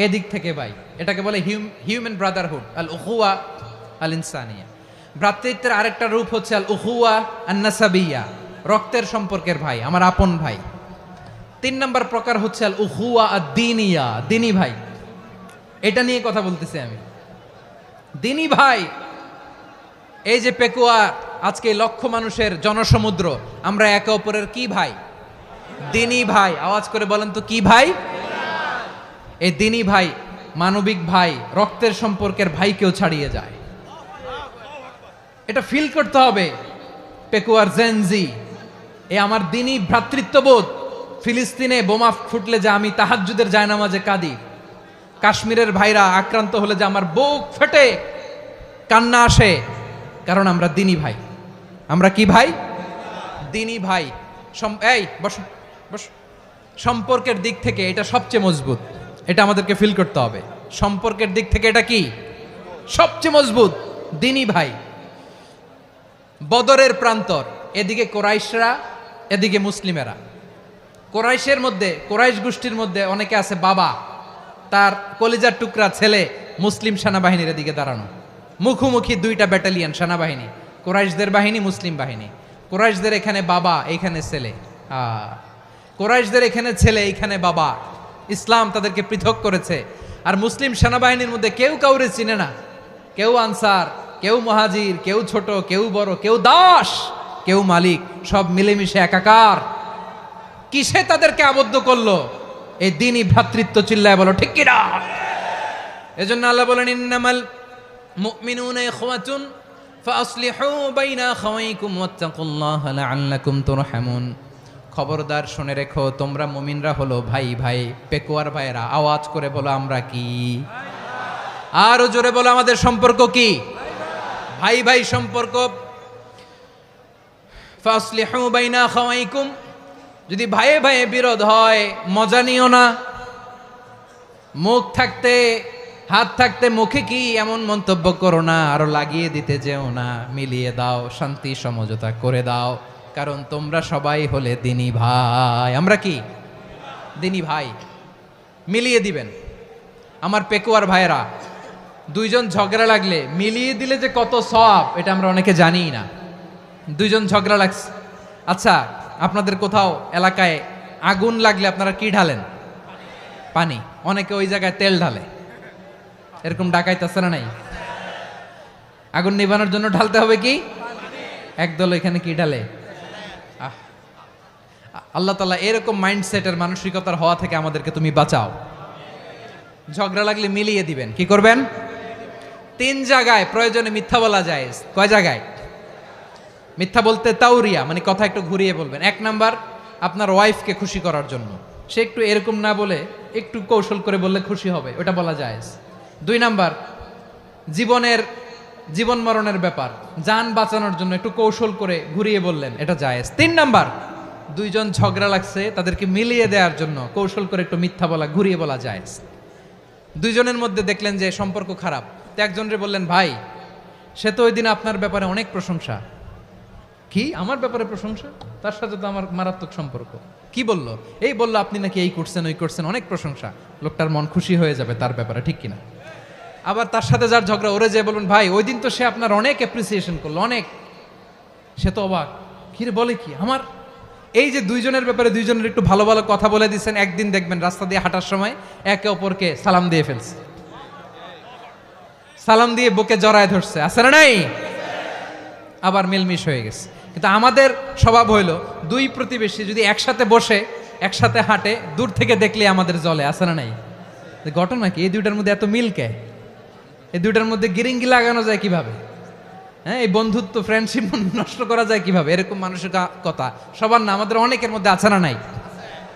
এদিক থেকে ভাই। এটাকে বলে হিউম্যান ব্রাদারহুড, আল উখুয়া আল ইনসানিয়া। ভ্রাতৃত্বের আরেকটা রূপ হচ্ছে আল উখুয়া আন নাসাবিয়া, রক্তের সম্পর্কের ভাই, আমার আপন ভাই। 3 নম্বর প্রকার হচ্ছে আল উখুয়া আদ-দীনিয়া, দিনী ভাই। এটা নিয়ে কথা বলতেছি আমি। দিনী ভাই, এই যে পেকুয়া, আজকে লক্ষ মানুষের জনসমুদ্র, আমরা একে অপরের কি ভাই? দিনী ভাই। আওয়াজ করে বলেন তো কি ভাই? এই দিনী ভাই, মানবিক ভাই, রক্তের সম্পর্কের ভাইকেও ছাড়িয়ে যায়। এটা ফিল করতে হবে। পেকুয়ার জেনজি, এ আমার দিনী ভ্রাতৃত্ববোধ। ফিলিস্তিনে বোমা ফুটলে যে আমি তাহাজ্জুদের জায়নামাজে কাঁদি, কাশ্মীরের ভাইরা আক্রান্ত হলে যে আমার বুক ফেটে কান্না আসে, কারণ আমরা দিনী ভাই। আমরা কি ভাই? দিনী ভাই। এই বসো বসো। সম্পর্কের দিক থেকে এটা সবচেয়ে মজবুত, এটা আমাদেরকে ফিল করতে হবে। সম্পর্কের দিক থেকে এটা কি? সবচেয়ে মজবুত, দিনী ভাই। বদরের প্রান্তর, এদিকে কোরাইশরা, এদিকে মুসলিমেরা। কোরাইশের মধ্যে, কোরাইশ গোষ্ঠীর মধ্যে অনেকে আছে বাবা, তার কলিজার টুকরা ছেলে মুসলিম সেনাবাহিনীর এদিকে দাঁড়ানো, মুখোমুখি দুইটা ব্যাটালিয়ন সেনাবাহিনী, কোরাইশদের বাহিনী, মুসলিম বাহিনী। কোরাইশদের এখানে বাবা, এইখানে ছেলে। কোরাইশদের এখানে ছেলে, এইখানে বাবা। ইসলাম তাদেরকে পৃথক করেছে। আর মুসলিম সেনাবাহিনীর মধ্যে কেউ কাউরে চিনে না, কেউ আনসার, কেউ মুহাজির, কেউ ছোট, কেউ বড়, কেউ দাস, কেউ মালিক, সব মিলেমিশে একাকার। কিসে তাদেরকে আবদ্ধ করলো? এই দ্বীনি ভ্রাতৃত্ব, চিল্লায় বলো ঠিক কিনা। এজন্য আল্লাহ বলেন ইন্নামাল মুমিনুনা ইখওয়াতুন ফাআসলিহু বাইনা আখাওয়াইকুম ওয়াত্তাকুল্লাহা লাআল্লাকুম তুরহামুন। খবরদার শুনে রেখো, তোমরা মুমিনরা হলো ভাই ভাই। পেকুয়ার ভাইরা আওয়াজ করে বলো আমরা কি? আরো জোরে বলো আমাদের সম্পর্ক কি? ভাই ভাই সম্পর্ক। ফাসলিহু বাইনা আখাওয়াইকুম, যদি ভাইয়ে ভাইয়ে বিরোধ হয় মজা নিও না। মুখ থাকতে হাত থাকতে মুখে কি এমন মন্তব্য করো না, আরো লাগিয়ে দিতে যেও না। মিলিয়ে দাও, শান্তি সমঝোতা করে দাও, কারণ তোমরা সবাই হলে দ্বীনি ভাই। আমরা কি? দ্বীনি ভাই। মিলিয়ে দিবেন। আমার পেকুয়ার ভাইরা, দুইজন ঝগড়া লাগলে মিলিয়ে দিলে যে কত সওয়াব, এটা আমরা অনেকে জানি না। দুইজন ঝগড়া লাগছে, আচ্ছা আপনাদের কোথাও এলাকায় আগুন লাগলে আপনারা কি ঢালেন? পানি। অনেকে ওই জায়গায় তেল ঢালে, এরকম ডাকাইতে আছে না নাই? আগুন নিভানোর জন্য ঢালতে হবে কি? একদল এখানে কি ঢালে? আল্লাহ তাআলা এরকম মাইন্ডসেটের মানসিকতার হওয়া থেকে আমাদেরকে তুমি বাঁচাও। ঝগড়া লাগলে মিলিয়ে দিবেন। কি করবেন? 3 জায়গায় প্রয়োজনে মিথ্যা বলা যায়। কয় জায়গায় মিথ্যা বলতে? তাউরিয়া, মানে কথা একটু ঘুরিয়ে বলবেন। 1 নাম্বার, আপনার ওয়াইফকে খুশি করার জন্য, সে একটু এরকম না বলে একটু কৌশল করে বললে খুশি হবে, ওটা বলা যায়। 2 নাম্বার, জীবন মরণের ব্যাপার, জান বাঁচানোর জন্য একটু কৌশল করে ঘুরিয়ে বললেন, এটা জায়েজ। 3 নাম্বার, দুইজন ঝগড়া লাগছে তাদেরকে মিলিয়ে দেওয়ার জন্য কৌশল করে একটু মিথ্যা বলা, ঘুরিয়ে বলা জায়েজ। দুইজনের মধ্যে দেখলেন যে সম্পর্ক খারাপ, তো একজনরে বললেন ভাই সে তো ওই দিন আপনার ব্যাপারে অনেক প্রশংসা। কি আমার ব্যাপারে প্রশংসা? তার সাথে তো আমার মারাত্মক সম্পর্ক। কি বললো? এই বললো আপনি নাকি এই করছেন ওই করছেন, অনেক প্রশংসা। লোকটার মন খুশি হয়ে যাবে তার ব্যাপারে, ঠিক কিনা? আবার তার সাথে যার ঝগড়া, ওরে যে বলুন ভাই ওই দিন তো সে আপনার অনেক অ্যাপ্রিসিয়েশন করলো, অনেক। সে তো অবাক, কিরে বলে কি আমার? এই যে দুইজনের ব্যাপারে দুইজনের একটু ভালো ভালো কথা বলে দিচ্ছেন, একদিন দেখবেন রাস্তা দিয়ে হাঁটার সময় একে অপরকে সালাম দিয়ে ফেলছে, সালাম দিয়ে বুকে জড়ায় ধরছে, আছে না নাই? আবার মিলমিশ হয়ে গেছে। কিন্তু আমাদের স্বভাব হইল, দুই প্রতিবেশী যদি একসাথে বসে একসাথে হাঁটে, দূর থেকে দেখলে আমাদের জলে, আছে না নাই? ঘটনা কি? এই দুইটার মধ্যে এত মিল কে? এই দুইটার মধ্যে গিরিঙ্গি লাগানো যায় কিভাবে? হ্যাঁ, এই বন্ধুত্ব ফ্রেন্ডশিপ নষ্ট করা যায় কিভাবে? এরকম মানুষের কথা সবার না, আমাদের অনেকের মধ্যে আছে না নাই?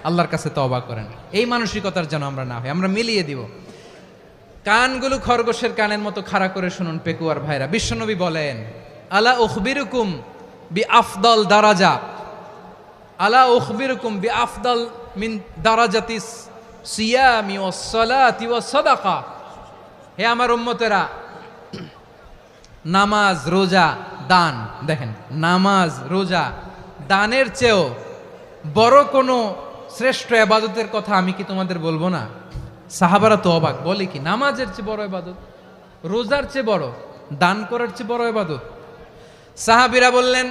আল্লাহর কাছে তওবা করেন এই মানসিকতার যেন আমরা না হই, আমরা মিলিয়ে দিব। কানগুলো খরগোশের কানের মতো খাড়া করে শুনুন পেকুয়ার ভাইরা। বিশ্বনবী বলেন আলা উখবিরুকুম বি আফদল দারাজা, আলা উখবিরুকুম বি আফদল মিন দারাজাতিস সিয়ামি ওয়াস সালাতি ওয়াস সাদাকা। হে আমার উম্মতেরা, নামাজ রোজা দান, দেখেন নামাজ রোজা দানের চেয়েও বড় কোনো শ্রেষ্ঠ ইবাদতের কথা আমি কি তোমাদের বলবো না? সাহাবারা তো অবাক, বলে কি নামাজের চেয়ে বড় ইবাদত, রোজার চেয়ে বড়, দান করার চেয়ে বড় ইবাদত? সাহাবীরা বললেন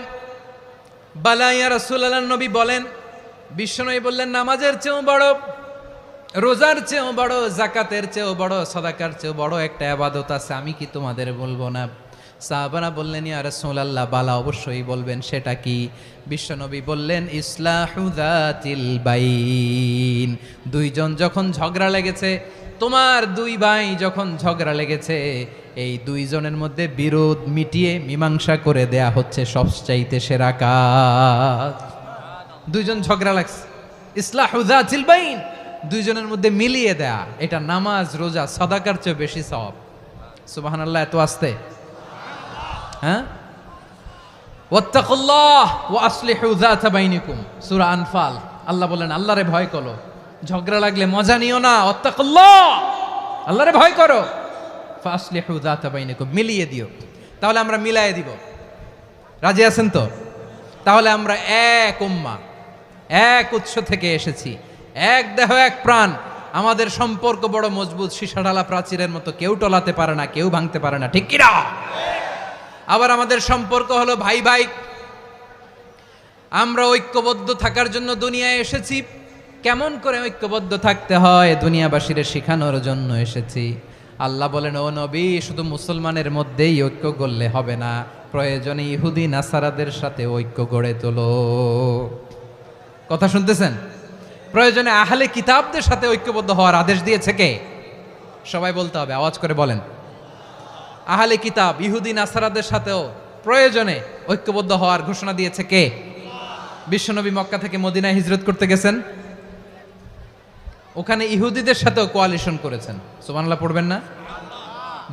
বালা ইয়া রাসূলুল্লাহ, নবী বলেন, বিশ্বনবী বললেন নামাজের চেয়েও বড়, রোজার চেয়েও বড়, যাকাতের চেয়েও বড়, সাদাকার চেয়েও বড় একটা ইবাদত আছে, আমি কি তোমাদের বলবো না? সাহাবারা বললেন ইয়া রাসূলুল্লাহ, বালা অবশ্যই বলবেন, সেটা কি? বিশ্বনবী বললেন ইসলাহু যাতিল বাইন। দুইজন যখন ঝগড়া লেগেছে, তোমার দুই ভাই যখন ঝগড়া লেগেছে, এই দুইজনের মধ্যে বিরোধ মিটিয়ে মীমাংসা করে দেয়া হচ্ছে সবচাইতে সেরা কাজ। দুইজন ঝগড়া লাগছে, ইসলাহু যাতিল বাইন, দুইজনের মধ্যে মিলিয়ে দেয়া, এটা নামাজ রোজা সাদাকার চেয়ে বেশি সওয়াব। সুবহানাল্লাহ, এত আস্তে? হ্যাঁ, ওয়াত্তাকুল্লাহ ওয়া আসলিহু যাতা বাইনিকুম, সূরা আনফাল। আল্লাহ বলেন আল্লাহরে ভয় করো, ঝগড়া লাগলে মজা নিও না, ওয়াত্তাকুল্লাহ, আল্লাহরে ভয় করো, ফাসলিহু যাতা বাইনিকুম, মিলিয়ে দিও। তাহলে আমরা মিলায়ে দিব, রাজি আছেন তো? তাহলে আমরা এক উম্মাহ, এক উৎস থেকে এসেছি, এক দেহ এক প্রাণ, আমাদের সম্পর্ক বড় মজবুত, সীসাঢালা প্রাচীরের মতো, কেউ টলাতে পারে না, কেউ ভাঙতে পারে না, ঠিক কিনা? আবার আমাদের সম্পর্ক হলো ভাই ভাই, আমরা ঐক্যবদ্ধ থাকার জন্য দুনিয়ায় এসেছি। কেমন করে ঐক্যবদ্ধ থাকতে হয় দুনিয়াবাসীরে শেখানোর জন্য এসেছি। আল্লাহ বলেন ও নবী, শুধু মুসলমানের মধ্যেই ঐক্য গড়লে হবে না, প্রয়োজনে ইহুদি নাসারাদের সাথে ঐক্য গড়ে তোলো। কথা শুনতেছেন? প্রয়োজনে আহলে কিতাবদের সাথে ঐক্যবদ্ধ হওয়ার আদেশ দিয়েছে কে? সবাই বলতে হবে, আওয়াজ করে বলেন। আহলে কিতাব ইহুদি নাসারাদের সাথেও প্রয়োজনে ঐক্যবদ্ধ হওয়ার ঘোষণা দিয়েছে কে? বিশ্বনবী মক্কা থেকে মদিনায় হিজরত করতে গেছেন, ওখানে ইহুদিদের সাথেও কোয়ালিশন করেছেন। সুবহানাল্লাহ পড়বেন না?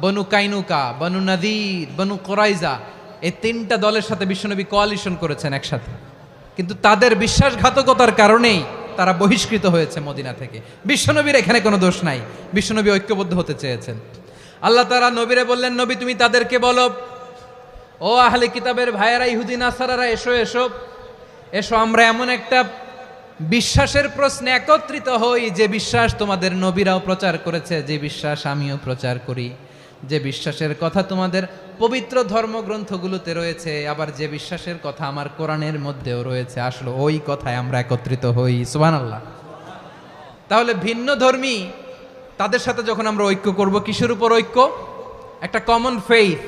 বনু কাইনুকা, বনু নাদির, বনু কোরাইজা, এই তিনটা দলের সাথে বিশ্বনবী কোয়ালিশন করেছেন একসাথে, কিন্তু তাদের বিশ্বাসঘাতকতার কারণেই তারা বহিষ্কৃত হয়েছে মদিনা থেকে। বিশ্বনবীর এখানে কোনো দোষ নাই, বিশ্বনবী ঐক্যবদ্ধ হতে চেয়েছেন। আল্লাহ তাআলা নবীরে বললেন, নবী তুমি তাদেরকে বলো, ও আহলে কিতাবের ভাইয়েরা, ইহুদি নাসারারা, এসো এসো এসো, আমরা এমন একটা বিশ্বাসের প্রশ্নে একত্রিত হই যে বিশ্বাস তোমাদের নবীরাও প্রচার করেছে, যে বিশ্বাস আমিও প্রচার করি, যে বিশ্বাসের কথা তোমাদের পবিত্র ধর্মগ্রন্থগুলোতে রয়েছে, আবার যে বিশ্বাসের কথা আমার কোরআনের মধ্যেও রয়েছে, আসলে ওই কথায় আমরা একত্রিত হই। সুবহানাল্লাহ। তাহলে ভিন্ন ধর্মী তাদের সাথে যখন আমরা ঐক্য করব, কিসের উপর ঐক্য? একটা কমন ফেইথ,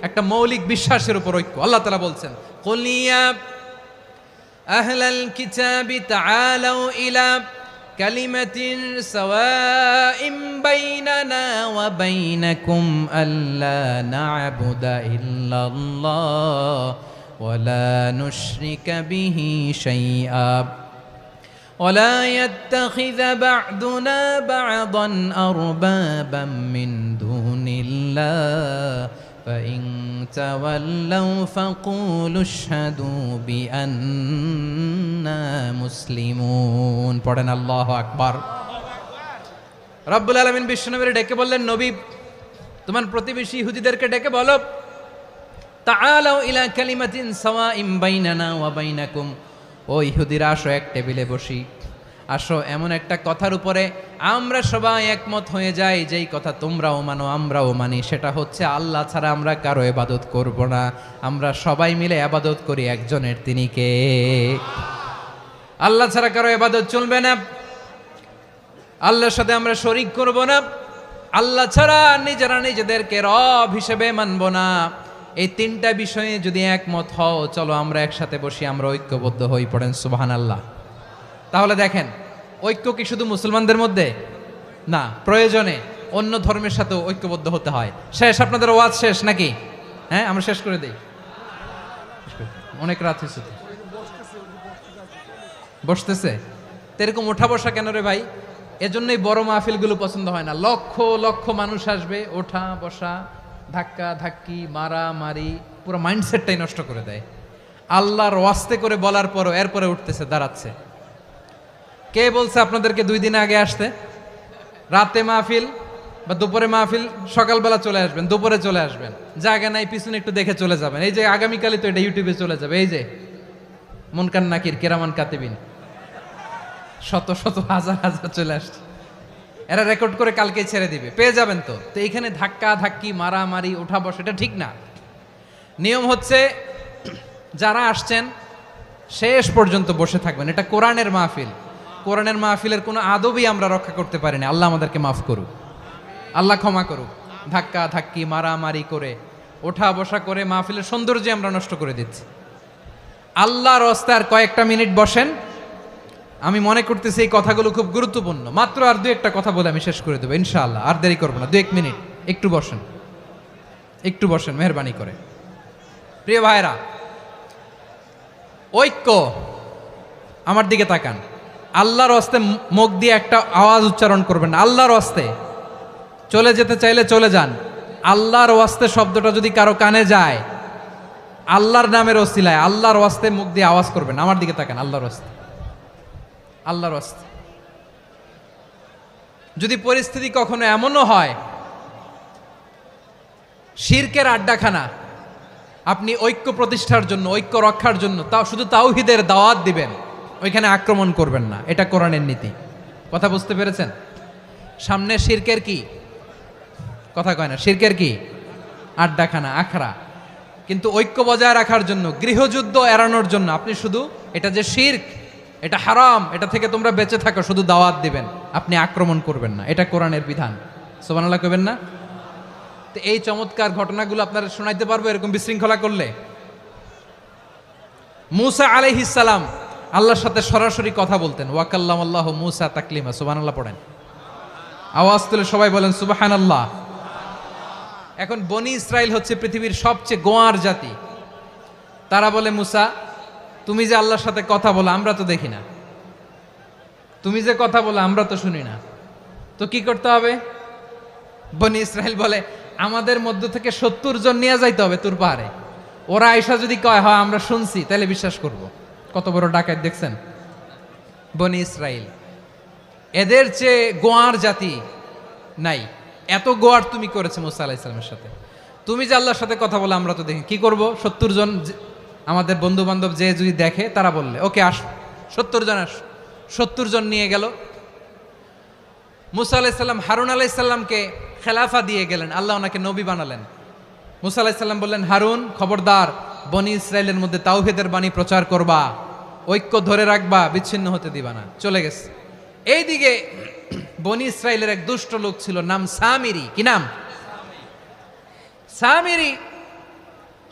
একটা মৌলিক বিশ্বাসের উপর ঐক্য। আল্লাহ তাআলা বলছেন, কুল ইয়া আহলাল কিতাবি তাআলাউ ইলা কালিমাতিন সাওয়াইম বাইনানা ওয়া বাইনাকুম আল্লা না'বুদা ইল্লাল্লাহ ওয়া লা নুশরিকা বিহি শাইআ ولا يتخذ بعضنا بعضا أربابا من دون الله فإن تولوا فقولوا اشهدوا بأننا مسلمون পড়েন আল্লাহু আকবার। রব্বুল আলামিন বিশ্বনবীর ডেকে বললেন, নবী তোমার প্রতিবেশী ইহুদিদেরকে ডেকে বলো, তাআলাউ ইলা কালিমাতিন সাওয়াইম বাইনানা ওয়া বাইনাকুম, ও ইহুদিরা আসো, এক টেবিলে বসি, আসো এমন একটা কথার উপরে আমরা সবাই একমত হয়ে যাই, যেই কথা তোমরাও মানো আমরাও মানি, সেটা হচ্ছে আল্লাহ ছাড়া আমরা কারো ইবাদত করব না, আমরা সবাই মিলে ইবাদত করি একজনের, তিনি কে? আল্লাহ ছাড়া কারো ইবাদত চলবে না, আল্লাহর সাথে আমরা শরীক করব না, আল্লাহ ছাড়া নিজেরা নিজেদেরকে রব হিসেবে মানব না। এই তিনটা বিষয়ে যদি একমত হও, চলো আমরা একসাথে বসি, আমরা ঐক্যবদ্ধ হই। পড়েন সুবহানাল্লাহ। তাহলে দেখেন, ঐক্য কি শুধু মুসলমানদের মধ্যে না, প্রয়োজনে অন্য ধর্মের সাথেও ঐক্যবদ্ধ হতে হয়। শেষ, আপনাদের ওয়াজ শেষ নাকি? হ্যাঁ, আমরা শেষ করে দেই, অনেক রাত হয়েছে। বসতেছে তো এরকম ওঠা বসা কেন রে ভাই? এজন্যই বড় মাহফিলগুলো পছন্দ হয় না। লক্ষ লক্ষ মানুষ আসবে, ওঠা বসা, ধাক্কা ধাক্কি, মারা মারি, পুরো মাইন্ডসেটটাই নষ্ট করে দেয়। আল্লাহর ওয়াস্তে করে বলার পরও এরপরে উঠতেছে, দাঁড়াচ্ছে। কে বলছে আপনাদেরকে 2 দিন আগে আসতে? রাতে মাহফিল বা দুপুরে মাহফিল, সকালবেলা চলে আসবেন, দুপুরে চলে আসবেন, জায়গা নাই পিছনে একটু দেখে চলে যাবেন। এই যে আগামীকালই তো এটা ইউটিউবে চলে যাবে, এই যে মুনকার নাকির কিরামান কাতিবিন, শত শত হাজার হাজার চলে আসছে, এরা রেকর্ড করে কালকে ছেড়ে দিবে, পেয়ে যাবেন। তো এইখানে ধাক্কা ধাক্কি, মারামারি, ওঠা বসা, এটা ঠিক না। নিয়ম হচ্ছে যারা আসছেন শেষ পর্যন্ত বসে থাকবেন। এটা কোরআনের মাহফিল, কোরআনের মাহফিলের কোনো আদবই আমরা রক্ষা করতে পারিনি। আল্লাহ আমাদেরকে মাফ করুক, আল্লাহ ক্ষমা করুক। ধাক্কা ধাক্কি, মারামারি করে, ওঠা বসা করে মাহফিলের সৌন্দর্য আমরা নষ্ট করে দিচ্ছি। আল্লাহর রাস্তায় আর কয়েকটা মিনিট বসেন। আমি মনে করতেছি এই কথাগুলো খুব গুরুত্বপূর্ণ। মাত্র আর 2-1টা কথা বলে আমি শেষ করে দেবো ইনশাআল্লাহ, আর দেরি করবো না। 2-1 মিনিট একটু বসেন, একটু বসেন মেহরবানি করে। প্রিয় ভাইরা, ঐক্য, আমার দিকে তাকান। আল্লাহর রাস্তে মুখ দিয়ে একটা আওয়াজ উচ্চারণ করবেন, আল্লাহর রাস্তে। চলে যেতে চাইলে চলে যান। আল্লাহর ওয়াস্তে শব্দটা যদি কারো কানে যায়, আল্লাহর নামের ওসিলায় আল্লাহর ওয়াস্তে মুখ দিয়ে আওয়াজ করবেন। আমার দিকে তাকান, আল্লাহর ওয়াস্তে, আল্লাহর ওয়াস্তে। যদি পরিস্থিতি কখনো এমনও হয় শিরকের আড্ডাখানা, আপনি ঐক্য প্রতিষ্ঠার জন্য, ঐক্য রক্ষার জন্য তাও শুধু তাওহীদের দাওয়াত দিবেন, ওইখানে আক্রমণ করবেন না। এটা কোরআনের নীতি। কথা বুঝতে পেরেছেন? সামনে শিরকের কি কথা কয় না, শিরকের কি আড্ডাখানা, আখড়া। কিন্তু ঐক্য বজায় রাখার জন্য, গৃহযুদ্ধ এড়ানোর জন্য আপনি শুধু এটা যে শিরক, এটা হারাম, এটা থেকে তোমরা বেঁচে থাকো, শুধু দাওয়াত দিবেন, আপনি আক্রমণ করবেন না। এটা কোরআনের বিধান। সুবহানাল্লাহ কইবেন না? তো এই চমৎকার ঘটনাগুলো আপনারা শোনাইতে পারবো এরকম বিশৃঙ্খলা করলে। মূসা আলাইহিস সালাম আল্লাহর সাথে সরাসরি কথা বলতেন। ওয়াকাল্লামাল্লাহু মূসা তাকলিমা, সুবহানাল্লাহ পড়েন। আওয়াজ তুলে সবাই বলেন সুবহানাল্লাহ। এখন বনি ইসরাইল হচ্ছে পৃথিবীর সবচেয়ে গোয়ার জাতি। তারা বলে, মূসা তুমি যে আল্লাহর সাথে কথা বলো আমরা তো দেখি না, তুমি যে কথা বলো আমরা তো শুনি না, তো কি করতে হবে? বনি ইসরাইল বলে, আমাদের মধ্য থেকে 70 জন নিয়ে যাইতে হবে তুর পাহাড়ে। ওরা আয়েশা যদি কয় হয় আমরা শুনছি, তাহলে বিশ্বাস করব। কত বড় ডাকাত দেখছেন বনি ইসরাইল। এদের চেয়ে গোয়ার জাতি নাই। এত গোয়ার তুমি করেছে মুসা আলাইহিস সালামের সাথে। তুমি যে আল্লাহর সাথে কথা বলে আমরা তো দেখি, কি করব? 70 জন আমাদের বন্ধু বান্ধব যে যদি দেখে, তারা বললে ওকে আস, 70 জন আস। 70 জন নিয়ে গেল। মুসা আলাইহিস সালাম হারুন আলাইহিস সালামকে খেলাফা দিয়ে গেলেন, আল্লাহ ওনাকে নবী বানালেন। মুসা আলাইহিস সালাম বললেন, হারুন খবরদার, বনি ইসরাইলের মধ্যে তাওহীদের বাণী প্রচার করবা, ঐক্য ধরে রাখবা, বিচ্ছিন্ন হতে দিবা না। চলে গেছে। এইদিকে বনি ইসরাইলের এক দুষ্ট লোক ছিল, নাম সামিরি। কি নাম? সামিরি।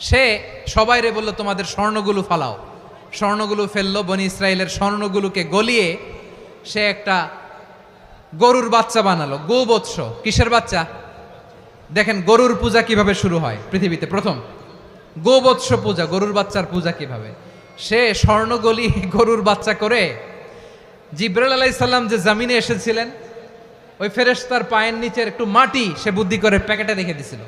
সে সবাইরে বলল তোমাদের স্বর্ণগুলো ফালাও। স্বর্ণগুলো ফেললো। বনি ইসরাইলের স্বর্ণগুলোকে গলিয়ে সে একটা গরুর বাচ্চা বানালো। গোবৎস। কিসের বাচ্চা? দেখেন গরুর পূজা কিভাবে শুরু হয় পৃথিবীতে প্রথম। গোবৎস পূজা, গরুর বাচ্চার পূজা কিভাবে। সে স্বর্ণ গলি গরুর বাচ্চা করে জিবরাইল আলাইহিস সালাম যে জমিনে এসেছিলেন, ওই ফেরেশতার পায়ের নিচের একটু মাটি সে বুদ্ধি করে প্যাকেটে রেখে দিছিল।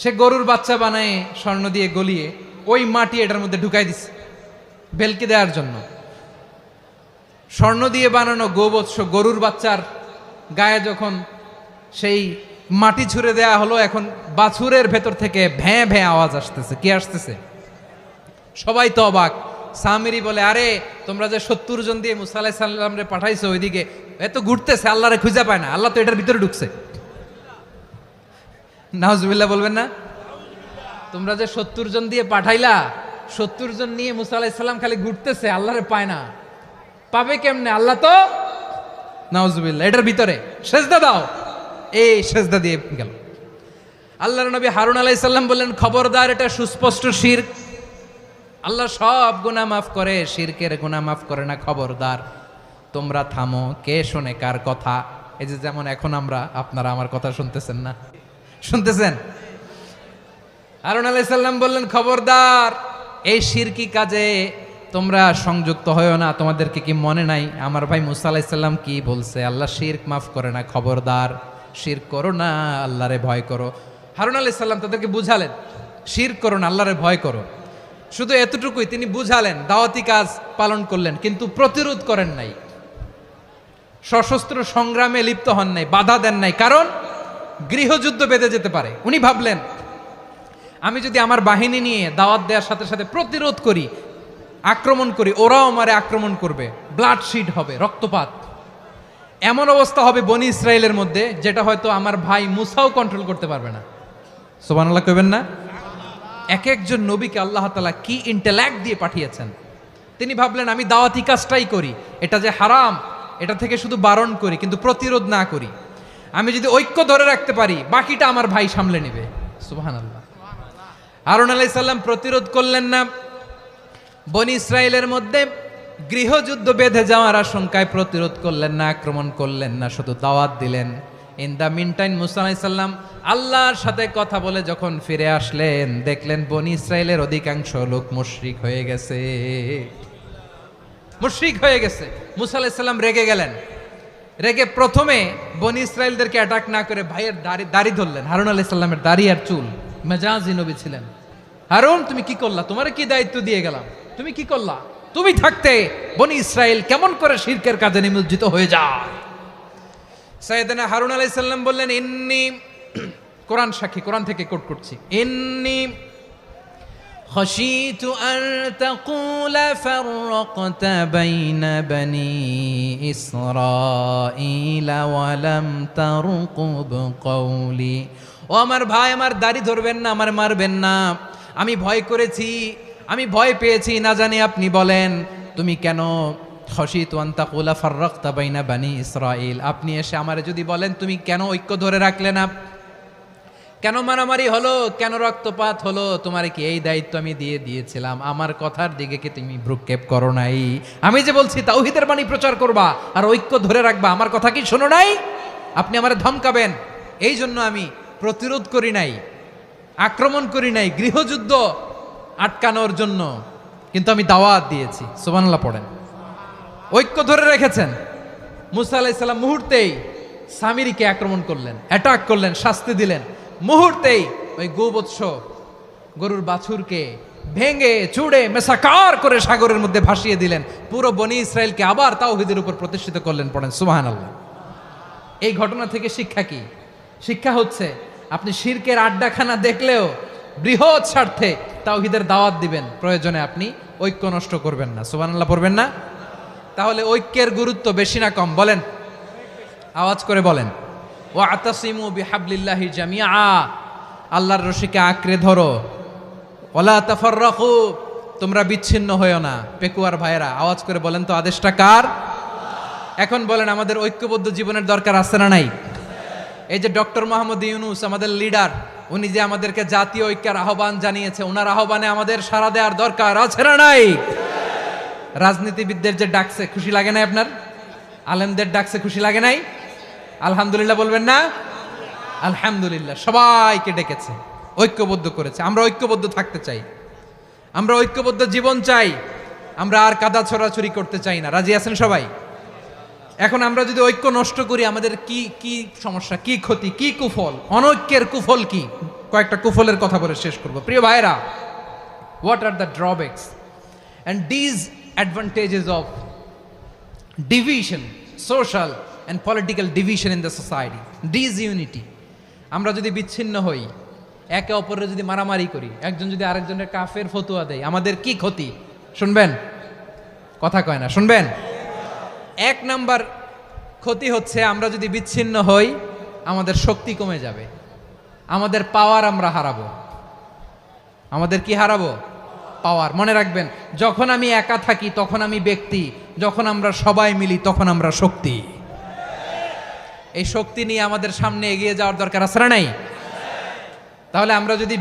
সে গরুর বাচ্চা বানায় স্বর্ণ দিয়ে গলিয়ে ওই মাটি এটার মধ্যে ঢুকাই দিছে ভেলকি দেওয়ার জন্য। স্বর্ণ দিয়ে বানানো গোবৎস গরুর বাচ্চার গায়ে যখন সেই মাটি ছুঁড়ে দেয়া হলো, এখন বাছুরের ভেতর থেকে ভ্যাঁ ভ্যাঁ আওয়াজ আসতেছে। কি আসতেছে? সবাই তো অবাক। সামিরি বলে, আরে তোমরা যে 70 জন দিয়ে মুসা আলাইহিস সালাম রে পাঠাইছো, ওইদিকে এত ঘুরতেছে, আল্লাহরে খুঁজে পায় না, আল্লাহ তো এটার ভিতরে ঢুকছে। নাউজুবিল্লাহ বলবেন না? তোমরা যে 70 জন দিয়ে পাঠাইলা, 70 জন নিয়ে মুসা আলাইহিস সালাম খালি ঘুরতেছে, আল্লাহরে পায় না। পাবে কেমনে? আল্লাহ তো, নাউজুবিল্লাহ, এটার ভিতরে সেজদা দাও। এই সেজদা দিয়ে গেল। আল্লাহর নবী হারুন আলাইহিস সালাম বললেন, খবরদার, এটা সুস্পষ্ট শিরক। আল্লাহ সব গুনাহ মাফ করে, শিরকের গুনাহ মাফ করে না। খবরদার, তোমরা থামো। কে শোনে কার কথা? এই যে যেমন এখন আপনারা আমার কথা শুনতেছেন না? শুনতেছেন? হারুন আলাইহিস সালাম বললেন, খবরদার, এই শিরকি কাজে তোমরা সংযুক্ত হয়ো না। তোমাদেরকে কি মনে নাই আমার ভাই মুসা আলাইহিস সালাম কি বলছে? আল্লাহ শিরক মাফ করে না। খবরদার, শিরক করো না, আল্লাহরে ভয় করো। হারুন আলাইহিস সালাম তাদেরকে বুঝালেন, শিরক করো না, আল্লাহরে ভয় করো। শুধু এতটুকুই তিনি বুঝালেন, দাওয়াতি কাজ পালন করলেন, কিন্তু প্রতিরোধ করেন নাই, সশস্ত্র সংগ্রামে লিপ্ত হন নাই, বাধা দেন নাই। কারণ গৃহযুদ্ধ বেঁধে যেতে পারে। উনি ভাবলেন, আমি যদি আমার বাহিনী নিয়ে দাওয়াত দেওয়ার সাথে সাথে প্রতিরোধ করি, আক্রমণ করি, ওরাও আমারে আক্রমণ করবে, ব্লাডশিড হবে, রক্তপাত। এমন অবস্থা হবে বনি ইসরায়েলের মধ্যে, যেটা হয়তো আমার ভাই মুসাও কন্ট্রোল করতে পারবে না। সুবহানাল্লাহ কইবেন না? এক একজন নবীকে আল্লাহ তাআলা কি ইন্টেলেক্ট দিয়ে পাঠিয়েছেন। তিনি ভাবলেন, আমি দাওয়াতি কাজটাই করি, এটা যে হারাম এটা থেকে শুধু বারণ করি, কিন্তু প্রতিরোধ না করি। আমি যদি ঐক্য ধরে রাখতে পারি, বাকিটা আমার ভাই সামলে নেবে। সুবহানাল্লাহ। হারুন আলাইহিস সালাম প্রতিরোধ করলেন না। বনি ইসরায়েলের মধ্যে গৃহযুদ্ধ বেঁধে যাওয়ার আশঙ্কায় প্রতিরোধ করলেন না, আক্রমণ করলেন না, শুধু দাওয়াত দিলেন। ইন দ্য মিন টাইম মুসা আলাইহিস সালাম আল্লাহর সাথে কথা বলে যখন ফিরে আসলেন, দেখলেন বনি ইসরায়েলের অধিকাংশ লোক মুশরিক হয়ে গেছে। মুশরিক হয়ে গেছে। মুসা আলাইহিস সালাম রেগে গেলেন। রেগে প্রথমে বনি ইসরায়েলদেরকে অ্যাটাক না করে ভাইয়ের দাড়ি ধরলেন। হারুন আলাইহিস সালামের দাড়ি আর চুল। মেজাজি নবী ছিলেন। হারুন, তুমি কি করলা? তোমারে কি দায়িত্ব দিয়ে গেলাম, তুমি কি করলা? তুমি থাকতে বনি ইসরায়েল কেমন করে শিরকের কাজে নিমজ্জিত হয়ে যায়? সাইয়েদনা হারুন আলাইহিস সালাম বললেন, ইন্নী, কোরআন সাক্ষী, কোরআন থেকে কোট করছি, ইন্নী খাশিতু আন তাকুলা ফাররাকতা বাইনা বনি ইসরাঈলা ওয়া লাম তারকুব কওলি। ও আমার ভাই, আমার দাড়ি ধরবেন না, আমার মারবেন না। আমি ভয় করেছি, আমি ভয় পেয়েছি, না জানি আপনি বলেন তুমি কেন খাশিতু আন তাকুলা ফাররাকতা বাইনা বনি ইসরাঈল। আপনি এসে আমারে যদি বলেন তুমি কেন ঐক্য ধরে রাখলে না, কেন মারামারি হলো, কেন রক্তপাত হলো, তোমার কি এই দায়িত্ব আমি দিয়ে দিয়েছিলাম? আমার কথার দিকে কি তুমি ভ্রুক্ষেপ করো নাই? আমি যে বলছি তাওহীদের বাণী প্রচার করবা আর ঐক্য ধরে রাখবা, আমার কথা কি শোনো নাই? আপনি আমারে ধমকাবেন, এই জন্য আমি প্রতিরোধ করি নাই, আক্রমণ করি নাই, গৃহযুদ্ধ আটকানোর জন্য কিন্তু আমি দাওয়াত দিয়েছি। সুবহানাল্লাহ পড়েন। ঐক্য ধরে রেখেছেন। মুসা আলাইহিস সালাম মুহূর্তেই সামিরীকে আক্রমণ করলেন, অ্যাটাক করলেন, শাস্তি দিলেন। মুহূর্তেই ওই গোবৎস গরুর বাছুরকে ভেঙে চুড়ে মেসাকার করে সাগরের মধ্যে ভাসিয়ে দিলেন। পুরো বনি ইসরায়েলকে আবার তাওহীদের উপর প্রতিষ্ঠিত করলেন। পড়েন সুবহানাল্লাহ। এই ঘটনা থেকে শিক্ষা কি? শিক্ষা হচ্ছে আপনি শিরকের আড্ডাখানা দেখলেও বৃহৎ স্বার্থে তাওহীদের দাওয়াত দিবেন, প্রয়োজনে আপনি ঐক্য নষ্ট করবেন না। সুবহানাল্লাহ পড়বেন না? তাহলে ঐক্যের গুরুত্ব বেশি না কম বলেন? আওয়াজ করে বলেন। ওয়াতাসিমু বিহাবলিল্লাহি জামিআ, আল্লাহর রশিকে আঁকড়ে ধরো। ওয়ালা তাফাররাকু, তোমরা বিচ্ছিন্ন হয়ো না। পেকুয়ার ভাইরা আওয়াজ করে বলেন তো আদেশটা কার? এখন বলেন আমাদের ঐক্যবদ্ধ জীবনের দরকার আছে না নাই? এই যে ডক্টর মোহাম্মদ ইউনূস আমাদের লিডার, উনি যে আমাদেরকে জাতীয় ঐক্যের আহ্বান জানিয়েছে, ওনার আহ্বানে আমাদের সাড়া দেওয়ার দরকার আছে না নাই? রাজনীতিবিদদের যে ডাকছে খুশি লাগে নাই আপনার? আলেমদের ডাকছে খুশি লাগে নাই? আলহামদুলিল্লাহ বলবেন না? আলহামদুলিল্লাহ। সবাইকে ডেকেছে, ঐক্যবদ্ধ করেছে। আমরা ঐক্যবদ্ধ থাকতে চাই, আমরা ঐক্যবদ্ধ জীবন চাই, আমরা আর কাদা ছড়াছড়ি করতে চাই না। রাজি আছেন সবাই? এখন আমরা যদি ঐক্য নষ্ট করি আমাদের কি কি সমস্যা, কি ক্ষতি, কি কুফল? অনৈক্যের কুফল কি? কয়েকটা কুফলের কথা বলে শেষ করব। প্রিয় ভাইরা, what are the drawbacks and disadvantages of division, social and political division in the society, disunity? আমরা যদি বিচ্ছিন্ন হই, একে অপরের যদি মারামারি করি, একজন যদি আরেকজনের কাফের ফতোয়া দেয়, আমাদের কি ক্ষতি? শুনবেন? কথা কয় না, শুনবেন? এক নাম্বার ক্ষতি হচ্ছে আমরা যদি বিচ্ছিন্ন হই আমাদের শক্তি কমে যাবে, আমাদের পাওয়ার আমরা হারাবো। আমাদের কি হারাবো? পাওয়ার। মনে রাখবেন, যখন আমি একা থাকি তখন আমি ব্যক্তি, যখন আমরা সবাই মিলি তখন আমরা শক্তি। এই শক্তি নিয়ে আমাদের সামনে এগিয়ে যাওয়ার দরকার আছে না নাই? তাহলে আমরা যদি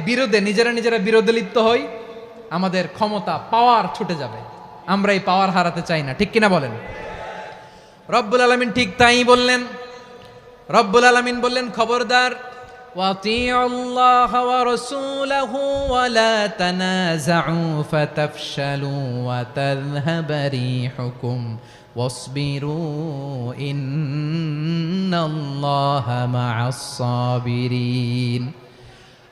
নিজেরা বিরোধে লিপ্ত হই আমাদের ক্ষমতা, পাওয়ার ছুটে যাবে। আমরা এই পাওয়ার হারাতে চাই না, ঠিক কিনা বলেন? রব্বুল আলামিন ঠিক তাই বললেন। রব্বুল আলামিন বললেন, খবরদার, ওয়াতিউল্লাহ ওয়া রাসূলাহু ওয়া লা তানাযাউ ফাতাফশালু ওয়া তাযহাবা রিহুকুম ওয়াসবিরু ইন্নাল্লাহা মা'আস সাবিরিন।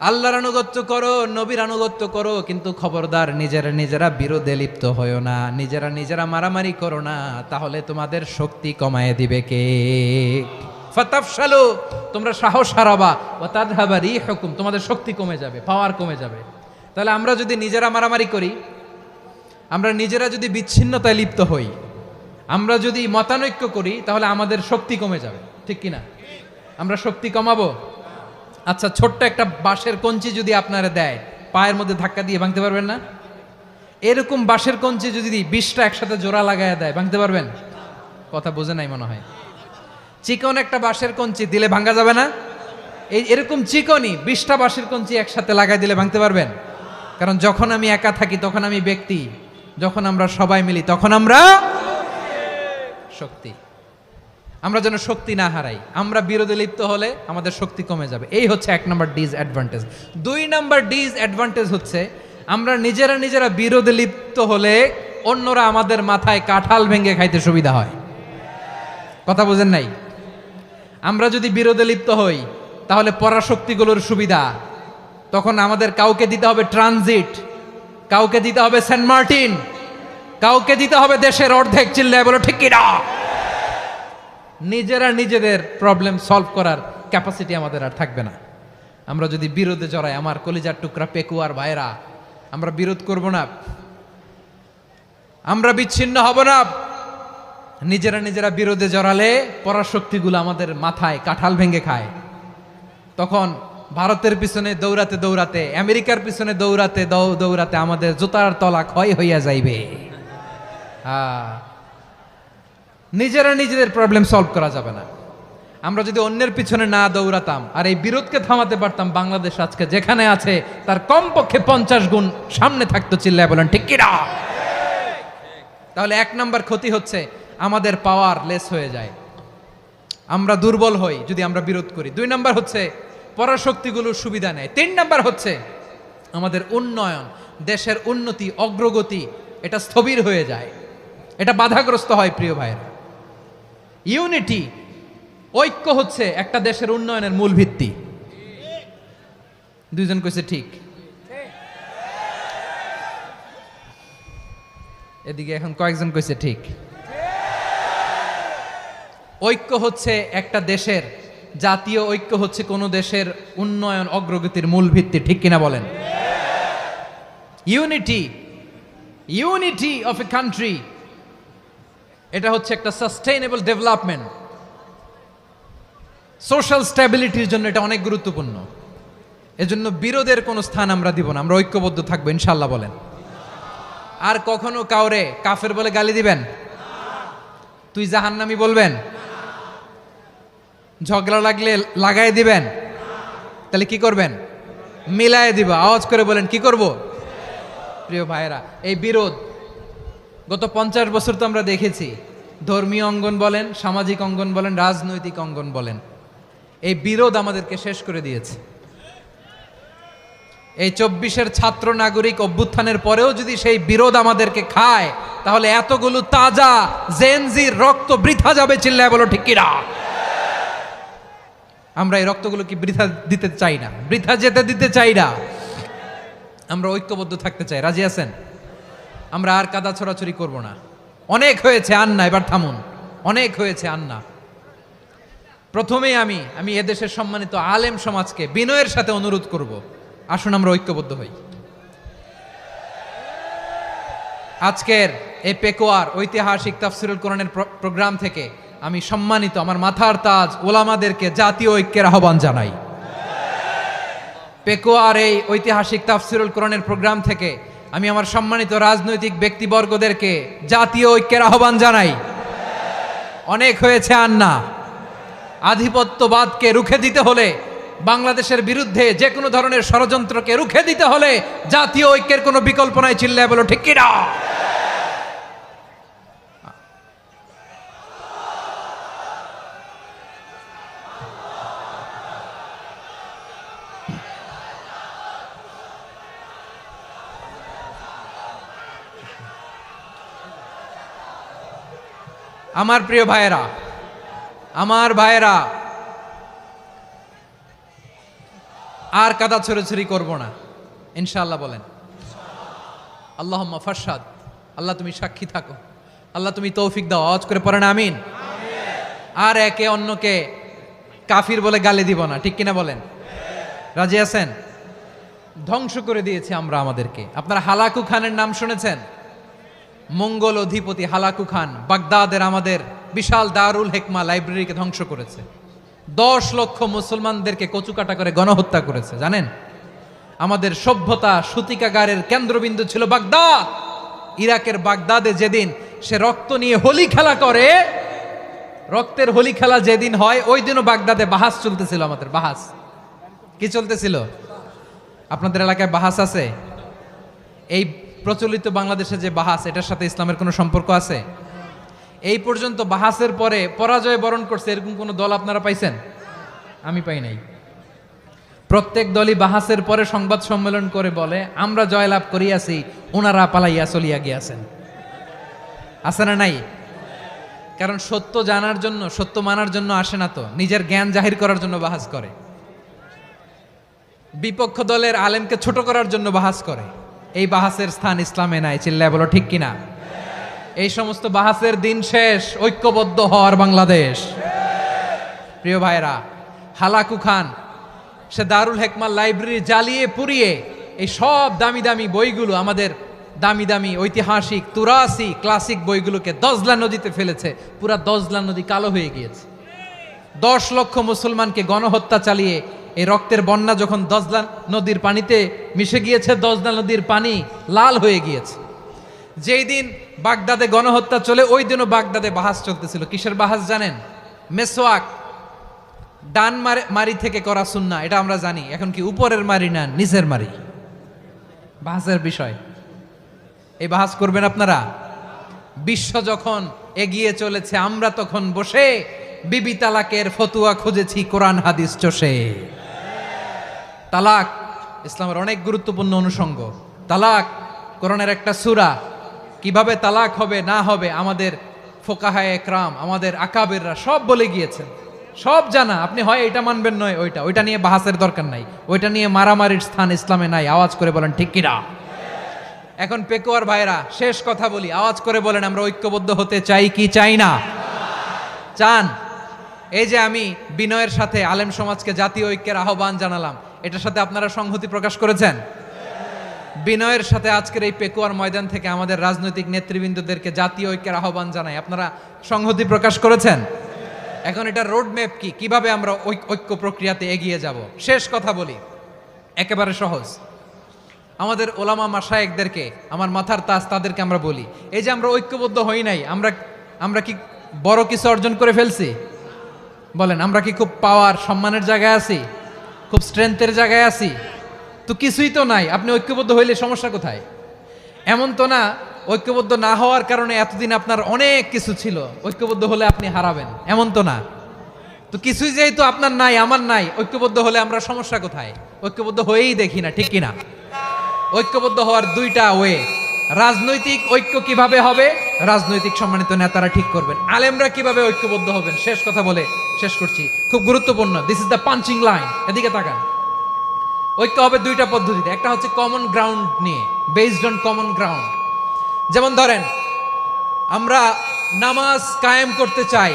আল্লাহর আনুগত্য করো, নবীর আনুগত্য করো, কিন্তু খবরদার নিজেরা বিরোধে লিপ্ত হয়ো না, নিজেরা মারামারি করো না, তাহলে তোমাদের শক্তি কমায় দিবে কে? ফাতাফশালু, তোমরা সাহস হারাবা, ওয়া তাযহাবা রিহুকুম, তোমাদের শক্তি কমে যাবে, পাওয়ার কমে যাবে। তাহলে আমরা যদি নিজেরা মারামারি করি, আমরা নিজেরা যদি বিচ্ছিন্নতায় লিপ্ত হই, আমরা যদি মতানৈক্য করি, তাহলে আমাদের শক্তি কমে যাবে, ঠিক কিনা? আমরা শক্তি কমাবো। আচ্ছা, ছোট্ট একটা বাঁশের কঞ্চি যদি আপনারা দেয়, পায়ের মধ্যে ধাক্কা দিয়ে ভাঙতে পারবেন না? এরকম বাঁশের কঞ্চি যদি 20টা একসাথে জোড়া লাগায় দেয়, ভাঙতে পারবেন? কথা বোঝে নাই মনে হয়। চিকন একটা বাঁশের কঞ্চি দিলে ভাঙা যাবে না? এরকম চিকনই 20টা বাঁশের কঞ্চি একসাথে লাগাই দিলে ভাঙতে পারবেন? কারণ যখন আমি একা থাকি তখন আমি ব্যক্তি, যখন আমরা সবাই মিলি তখন আমরা শক্তি। আমরা যেন শক্তি না হারাই। আমরা বিরোধে লিপ্ত হলে আমাদের শক্তি কমে যাবে। এই হচ্ছে 1 নাম্বার ডিসঅ্যাডভান্টেজ। 2 নাম্বার ডিসঅ্যাডভান্টেজ হচ্ছে আমরা নিজেরা বিরোধে লিপ্ত হলে অন্যরা আমাদের মাথায় কাঁঠাল ভেঙে খাইতে সুবিধা হয়। কথা বোঝেন নাই? আমরা যদি বিরোধে লিপ্ত হই তাহলে পরাশক্তিগুলোর সুবিধা, তখন আমাদের কাউকে দিতে হবে ট্রানজিট, কাউকে দিতে হবে সেন্ট মার্টিন, কাউকে দিতে হবে দেশের অর্ধেক। চিল্লায় বলো ঠিক কিনা? নিজেদের প্রবলেম সলভ করার ক্যাপাসিটি আমাদের আর থাকবে না। আমরা যদি বিরোধে জড়াই, আমার কলিজার টুকরা পেকুয়ার ভাইরা, আমরা বিরোধ করব না, আমরা বিচ্ছিন্ন হব না। নিজেরা বিরোধে জড়ালে পরাশক্তিগুলো আমাদের মাথায় কাঁঠাল ভেঙে খায়। তখন ভারতের পিছনে দৌড়াতে, আমেরিকার পিছনে দৌড়াতে আমাদের জুতার তলা ক্ষয় হইয়া যাইবে। নিজেদের প্রবলেম সলভ করা যাবে না। আমরা যদি অন্যের পিছনে না দৌড়াতাম আর এই বিরোধকে থামাতে পারতাম, বাংলাদেশ আজকে যেখানে আছে তার কমপক্ষে 50 গুণ সামনে থাকতো। চিল্লায় বলেন ঠিক কিনা? তাহলে 1 নাম্বার ক্ষতি হচ্ছে আমাদের পাওয়ার লেস হয়ে যায়, আমরা দুর্বল হই যদি আমরা বিরোধ করি। 2 নাম্বার হচ্ছে পরাশক্তিগুলোর সুবিধা নেয়। 3 নাম্বার হচ্ছে আমাদের উন্নয়ন, দেশের উন্নতি, অগ্রগতি এটা স্থবির হয়ে যায়, এটা বাধাগ্রস্ত হয়। প্রিয় ভাইয়েরা, ইউনিটি, ঐক্য হচ্ছে একটা দেশের উন্নয়নের মূল ভিত্তি। 2 জন কইছে ঠিক, এদিকে এখন কয়েকজন কইছে ঠিক। ঐক্য হচ্ছে একটা দেশের, জাতীয় ঐক্য হচ্ছে কোন দেশের উন্নয়ন অগ্রগতির মূল ভিত্তি, ঠিক কিনা বলেন? ইউনিটি অফ এ কান্ট্রি, এটা হচ্ছে একটা সাস্টেইনেবল ডেভেলপমেন্ট, সোশ্যাল স্ট্যাবিলিটির জন্য এটা অনেক গুরুত্বপূর্ণ। এজন্য বিরোধের কোনো স্থান আমরা দিব না, আমরা ঐক্যবদ্ধ থাকবো ইনশাআল্লাহ বলেন। আর কখনো কাউরে কাফের বলে গালি দিবেন? তুই জাহান্নামী বলবেন? ঝগড়া লাগলে লাগাই দিবেন? তাহলে কি করবেন? মিলায় দিবা। আওয়াজ করে বলেন কি করব? প্রিয় ভাইয়েরা, এই বিরোধ গত 50 বছর তো আমরা দেখেছি, ধর্মীয় অঙ্গন বলেন, সামাজিক অঙ্গন বলেন, রাজনৈতিক অঙ্গন বলেন, এই বিরোধ আমাদেরকে শেষ করে দিয়েছে। এই 24-এর ছাত্র নাগরিক অভ্যুত্থানের পরেও যদি সেই বিরোধ আমাদেরকে খায়, তাহলে এতগুলো তাজা জেনজির রক্ত বৃথা যাবে। চিল্লায় বলো ঠিক কিনা? আমরা এই রক্তগুলো কি বৃথা দিতে চাই না, বৃথা যেতে দিতে চাই না। আমরা ঐক্যবদ্ধ থাকতে চাই। রাজি আছেন? আমরা আর কাদা ছোড়াছুরি করব না। অনেক হয়েছে আন্না, এবার থামুন। অনেক হয়েছে আন্না। প্রথমেই আমি এদেশের সম্মানিত আলেম সমাজকে বিনয়ের সাথে অনুরোধ করব, আসুন আমরা ঐক্যবদ্ধ হই। আজকের এই পেকুয়ার ঐতিহাসিক তাফসিরুল কোরআনের প্রোগ্রাম থেকে আমি সম্মানিত আমার মাথার তাজ ওলামাদেরকে জাতীয় ঐক্যের আহ্বান জানাই। পেকুয়ার এই ঐতিহাসিক তাফসিরুল কোরআনের প্রোগ্রাম থেকে আমি আমার সম্মানিত রাজনৈতিক ব্যক্তিবর্গদেরকে জাতীয় ঐক্যের আহ্বান জানাই। অনেক হয়েছে আন্না। আধিপত্যবাদকে রুখে দিতে হলে, বাংলাদেশের বিরুদ্ধে যে কোনো ধরনের ষড়যন্ত্রকে রুখে দিতে হলে জাতীয় ঐক্যের কোনো বিকল্প নাই। চিল্লায় বলো ঠিক কিনা? আমার প্রিয় ভাইয়েরা, আর কাদা ছড়াছড়ি করব না ইনশাআল্লাহ বলেন। আল্লাহুম্মা ফারশাদ। আল্লাহ তুমি সাক্ষী থাকো, আল্লাহ তুমি তৌফিক দাও। আওয়াজ করে পড়েন আমিন। আর একে অন্যকে কাফির বলে গালি দিব না, ঠিক কিনা বলেন? রাজি আছেন? ধ্বংস করে দিয়েছি আমরা আমাদেরকে। আপনারা হালাকু খানের নাম শুনেছেন? মঙ্গল অধিপতি হালাকু খান বাগদাদের আমাদের বিশাল দারুল হিকমা লাইব্রেরিকে ধ্বংস করেছে। 10 লক্ষ মুসলমানদেরকে কচুকাটা করে গণহত্যা করেছে। জানেন, আমাদের সভ্যতা সূতিকাগারের কেন্দ্রবিন্দু ছিল বাগদাদ। ইরাকের বাগদাদে যেদিন সে রক্ত নিয়ে হোলি খেলা করে, রক্তের হোলি খেলা যেদিন হয়, ওই দিনও বাগদাদে বাহাস চলতেছিল। আমাদের বাহাস কি চলতেছিল? আপনাদের এলাকায় বাহাস আছে? এই প্রচলিত বাংলাদেশে যে বাহাস, এটার সাথে ইসলামের কোনো সম্পর্ক আছে? এই পর্যন্ত বাহাসের পরে পরাজয় বরণ করছে এরকম কোন দল আপনারা পাইছেন? আমি পাই নাই। প্রত্যেক দলই বাহাসের পরে সংবাদ সম্মেলন করে বলে আমরা জয়লাভ করিয়াছি, ওনারা পালাইয়া চলিয়া গিয়াছেন। আছে না নাই? কারণ সত্য জানার জন্য, সত্য মানার জন্য আসে না তো, নিজের জ্ঞান জাহির করার জন্য বাহাস করে। বিপক্ষ দলের আলেমকে ছোট করার জন্য বাহাস করে। এই বাহাসের স্থান ইসলামে নাই। চিল্লায় বলো ঠিক কিনা? এই সমস্ত বাহাসের দিন শেষ। ঐক্যবদ্ধ হওয়ার বাংলাদেশ। প্রিয় ভাইরা, হালাকু খান সে দারুল হিকমা লাইব্রেরি জ্বালিয়ে পুড়িয়ে এই সব দামি দামি বইগুলো, আমাদের দামি দামি ঐতিহাসিক তুরাসি ক্লাসিক বইগুলোকে দজলা নদীতে ফেলেছে। পুরা দজলা নদী কালো হয়ে গিয়েছে। 10 লক্ষ মুসলমানকে গণহত্যা চালিয়ে এই রক্তের বন্যা যখন দজলা নদীর পানিতে মিশে গিয়েছে, দজলা নদীর পানি লাল হয়ে গিয়েছে। যেই দিন বাগদাদে গণহত্যা চলে, ওই দিনও বাগদাদে বাহাস চলতেছিল। কিসের বাহাস জানেন? মেসওয়াক। ডান মারি থেকে করা সুন্নাহ, এটা আমরা জানি। এখন কি উপরের মারি না নিচের মারি, বাহাসের বিষয়। এই বাহাস করবেন আপনারা। বিশ্ব যখন এগিয়ে চলেছে, আমরা তখন বসে বিবি তালাকের ফতুয়া খুঁজেছি কোরআন হাদিস চষে। তালাক ইসলামের অনেক গুরুত্বপূর্ণ অনুষঙ্গ। তালাক কোরআনের একটা সূরা। কিভাবে তালাক হবে না হবে আমাদের ফোকাহায়ে একরাম, আমাদের আকাবেররা সব বলে গিয়েছেন, সব জানা। আপনি হয় এটা মানবেন নয় ওইটা নিয়ে বাহাসের দরকার নাই, ওইটা নিয়ে মারামারির স্থান ইসলামে নাই। আওয়াজ করে বলেন ঠিক কিনা? এখন পেকুয়ার ভাইরা শেষ কথা বলি, আওয়াজ করে বলেন আমরা ঐক্যবদ্ধ হতে চাই কি চাই না? চান? এই যে আমি বিনয়ের সাথে আলেম সমাজকে জাতীয় ঐক্যের আহ্বান জানালাম, এটার সাথে আপনারা সংহতি প্রকাশ করেছেন? বিনয়ের সাথে আজকের এই পেকুয়ার ময়দান থেকে আমাদের রাজনৈতিক নেতৃবৃন্দদেরকে জাতীয় ঐক্যের আহ্বান জানাই, আপনারা সংহতি প্রকাশ করেছেন? এখন এটা রোড ম্যাপ কি, কিভাবে আমরা ঐক্য প্রক্রিয়াতে এগিয়ে যাব? শেষ কথা বলি, একেবারে সহজ। আমাদের ওলামা মাশায়েখদেরকে, আমার মাথার তাজ, তাদেরকে আমরা বলি, এই যে আমরা ঐক্যবদ্ধ হই নাই, আমরা কি বড় কিছু অর্জন করে ফেলছি? বলেন, আমরা কি খুব পাওয়ার সম্মানের জায়গায় আছি? খুব স্ট্রেংথের জায়গায় আছি? তো কিছুই তো নাই। আপনি ঐক্যবদ্ধ হইলে সমস্যা কোথায়? এমন তো না ঐক্যবদ্ধ না হওয়ার কারণে এতদিন আপনার অনেক কিছু ছিল, ঐক্যবদ্ধ হলে আপনি হারাবেন, এমন তো না। তো কিছুই যেহেতু আপনার নাই, আমার নাই, ঐক্যবদ্ধ হলে আমরা সমস্যা কোথায়? ঐক্যবদ্ধ হয়েই দেখি না, ঠিক কিনা? ঐক্যবদ্ধ হওয়ার দুইটা ওয়ে। রাজনৈতিক ঐক্য কিভাবে হবে? রাজনৈতিক সম্মানিত নেতারা ঠিক করবেন। আলেমরা কিভাবে ঐক্যবদ্ধ হবেন? শেষ কথা বলে শেষ করছি, খুব গুরুত্বপূর্ণ। This is the punching line. এদিকে তাকান। ঐক্য হবে দুইটা পদ্ধতিতে। একটা হচ্ছে কমন গ্রাউন্ড নিয়ে, বেসড অন কমন গ্রাউন্ড। যেমন ধরেন, আমরা নামাজ কায়েম করতে চাই,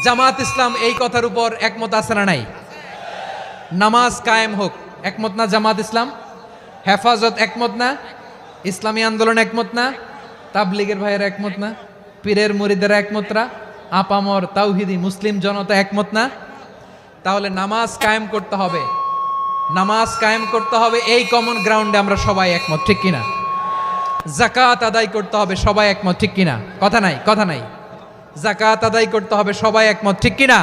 জামাত ইসলাম এই কথার উপর একমত আছে না নাই? নামাজ কায়েম হোক, একমত না জামাত ইসলাম? হেফাজত একমত না? ইসলামী আন্দোলন একমত না? তাবলীগের ভাইয়েরা একমত না? পীরের মুরিদেরা একমত না? আপামর তাওহিদি মুসলিম জনতা একমত না? তাহলে নামাজ কায়েম করতে হবে, নামাজ কায়েম করতে হবে এই কমন গ্রাউন্ডে আমরা সবাই একমত, ঠিক কিনা? যাকাত আদায় করতে হবে, সবাই একমত, ঠিক কিনা? কথা নাই, কথা নাই। যাকাত আদায় করতে হবে, সবাই একমত, ঠিক কিনা?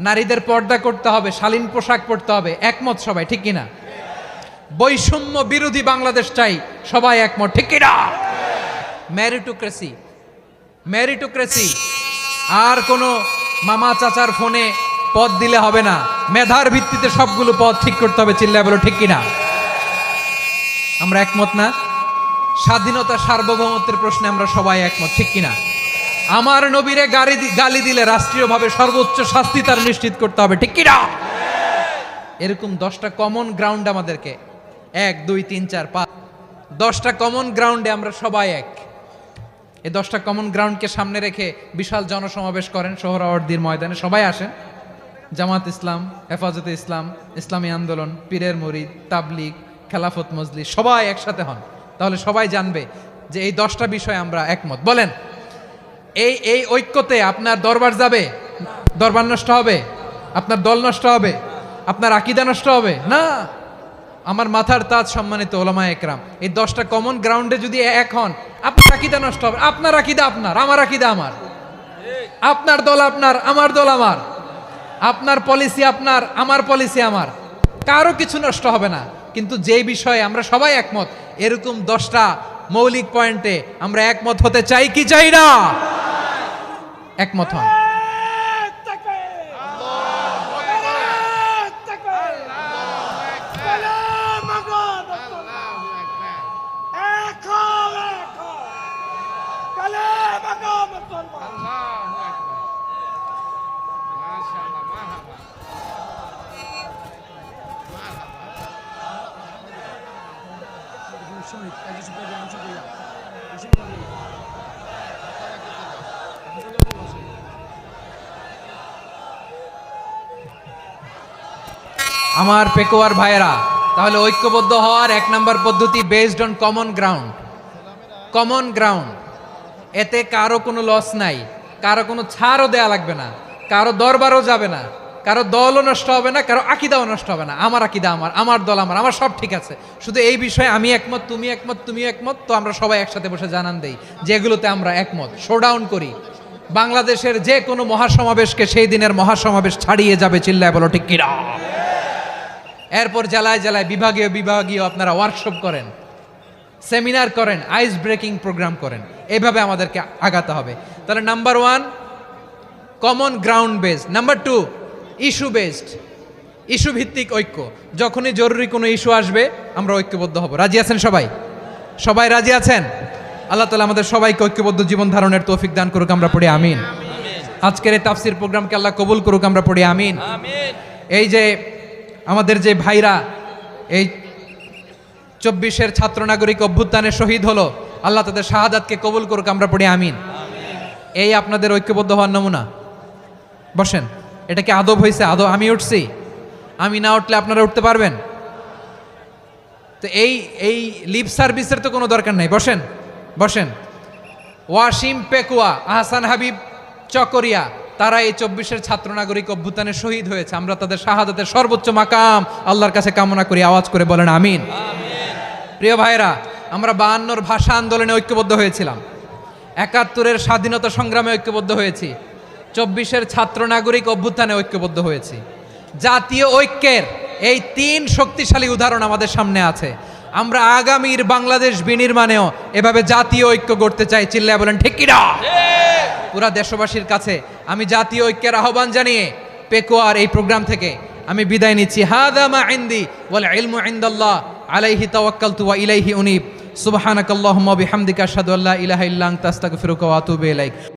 নারীদের পর্দা করতে হবে, শালীন পোশাক পরতে হবে, একমত সবাই, ঠিক কিনা? বৈষম্য বিরোধী বাংলাদেশ চাই, সবাই একমত, ঠিক কিনা? Meritocracy, meritocracy. আর কোনো মামা চাচার ফোনে পদ দিলে হবে না, মেধার ভিত্তিতে সবগুলো পদ ঠিক করতে হবে। চিল্লায় বলো ঠিক কিনা? আমরা একমত না? স্বাধীনতা সার্বভৌমত্বের প্রশ্নে আমরা সবাই একমত, ঠিক কিনা? আমার নবীরে গালি দিলে রাষ্ট্রীয়ভাবে সর্বোচ্চ শাস্তি তার নিশ্চিত করতে হবে, ঠিক কিনা? এরকম 10টা কমন গ্রাউন্ড আমাদেরকে, 1 2 3 4 5, 10টা কমন গ্রাউন্ডে আমরা সবাই এক। এই 10টা কমন গ্রাউন্ডকে সামনে রেখে বিশাল জনসমাবেশ করেন সোহরাওয়ার্দীর ময়দানে, সবাই আসেন। জামাত ইসলাম, হেফাজতে ইসলাম, ইসলামী আন্দোলন, পীরের মুরিদ, তাবলীগ, খেলাফত মজলিস, সবাই একসাথে হন। তাহলে সবাই জানবে যে এই 10টা বিষয়ে আমরা একমত। বলেন, এই ঐক্যতে আপনার দরবার যাবে? দরবার নষ্ট হবে? আপনার দল নষ্ট হবে? আপনার আকীদা নষ্ট হবে না? আমার মাথার তাজ সম্মানিত ওলামায়ে একরাম, এই 10টা কমন গ্রাউন্ডে যদি এক হন, আপনার আকীদা নষ্ট হবে? আপনার আকীদা আপনার, আমার আকীদা আমার, আপনার দল আপনার, আমার দল আমার, আপনার পলিসি আপনার, আমার পলিসি আমার, কারো কিছু নষ্ট হবে না। কিন্তু যে বিষয়ে আমরা সবাই একমত, এরকম 10টা মৌলিক পয়েন্টে আমরা একমত হতে চাই কি চাই না? একমত হন। আমার পেকুয়ার ভাইয়েরা, তাহলে ঐক্যবদ্ধ হওয়ার 1 নম্বর পদ্ধতি based on common ground. Common ground, এতে কারো কোনো লস নাই, কারো কোনো ছাড়ও দেয়া লাগবে না, কারো দরবারও যাবে না, কারো দলও নষ্ট হবে না, কারো আকীদাও নষ্ট হবে না। আমার আকীদা আমার, আমার দল আমার, আমার সব ঠিক আছে। শুধু এই বিষয়ে আমি একমত, তুমি একমত, তুমিও একমত, তো আমরা সবাই একসাথে বসে জানান দেই যে এগুলোতে আমরা একমত। শোডাউন করি, বাংলাদেশের যে কোনো মহাসমাবেশকে সেই দিনের মহাসমাবেশ ছাড়িয়ে যাবে, চিল্লায় বলো ঠিক কিনা। এরপর জেলায় জেলায় বিভাগীয় বিভাগীয় আপনারা ওয়ার্কশপ করেন, সেমিনার করেন, আইস ব্রেকিং প্রোগ্রাম করেন, এইভাবে আমাদেরকে আগাতে হবে। তাহলে number 1 common ground based, number 2 issue based, issue ভিত্তিক ঐক্য। যখনই জরুরি কোনো ইস্যু আসবে আমরা ঐক্যবদ্ধ হব। রাজি আছেন সবাই? সবাই রাজি আছেন? আল্লাহ তাআলা আমাদের সবাইকে ঐক্যবদ্ধ জীবন ধারণের তৌফিক দান করুক, আমরা পড়ি আমিন। আজকের এই তাফসীর প্রোগ্রামকে আল্লাহ কবুল করুক, আমরা পড়ি আমিন। এই যে আমাদের যে ভাইরা এই 24-এর ছাত্র নাগরিক অভ্যুত্থানে শহীদ হলো, আল্লাহ তাদের শাহাদাতকে কবুল করুক, আমরা পড়ি আমিন। এই আপনাদের ঐক্যবদ্ধ হওয়ার নমুনা। বসেন, এটা কি আদব হয়েছে? আদব আমি উঠছি, আমি না উঠলে আপনারা উঠতে পারবেন? তো এই লিপ সার্ভিসের তো কোনো দরকার নাই। বসেন বসেন। ওয়াসিম পেকুয়া, আহসান হাবিব চকরিয়া, তারা এই 24-এর ছাত্র নাগরিক অভ্যুত্থানে শহীদ হয়েছে। আমরা তাদের শাহাদাতের সর্বোচ্চ মাকাম আল্লাহর কাছে কামনা করি। আওয়াজ করে বলেন আমিন। প্রিয় ভাইরা, আমরা 52-র ভাষা আন্দোলনে ঐক্যবদ্ধ হয়েছিলাম, 71-এর স্বাধীনতা সংগ্রামে ঐক্যবদ্ধ হয়েছি, 24-এর ছাত্র নাগরিক অভ্যুত্থানে ঐক্যবদ্ধ হয়েছি। জাতীয় ঐক্যের এই 3 শক্তিশালী উদাহরণ আমাদের সামনে আছে। আমরা আগামীর বাংলাদেশ বিনির্মাণেও এভাবে জাতীয় ঐক্য গড়তে চাই। চিল্লায় বলেন ঠিক কিনা। পুরা দেশবাসীর কাছে আমি জাতীয় ঐক্যের আহ্বান জানিয়ে পেকুয়ার এই প্রোগ্রাম থেকে আমি বিদায় নিচ্ছি। হাদা মা ইনদি ওয়াল ইলমু ইনদাল্লাহ আলাইহি তাওয়াক্কালতু ওয়া ইলাইহি উনীব। সুবহানাকাল্লাহুম্মা ওয়া বিহামদিকা আশহাদু আল্লা ইলাহা ইল্লা আনতা আস্তাগফিরুকা ওয়া আতুবু ইলাইক।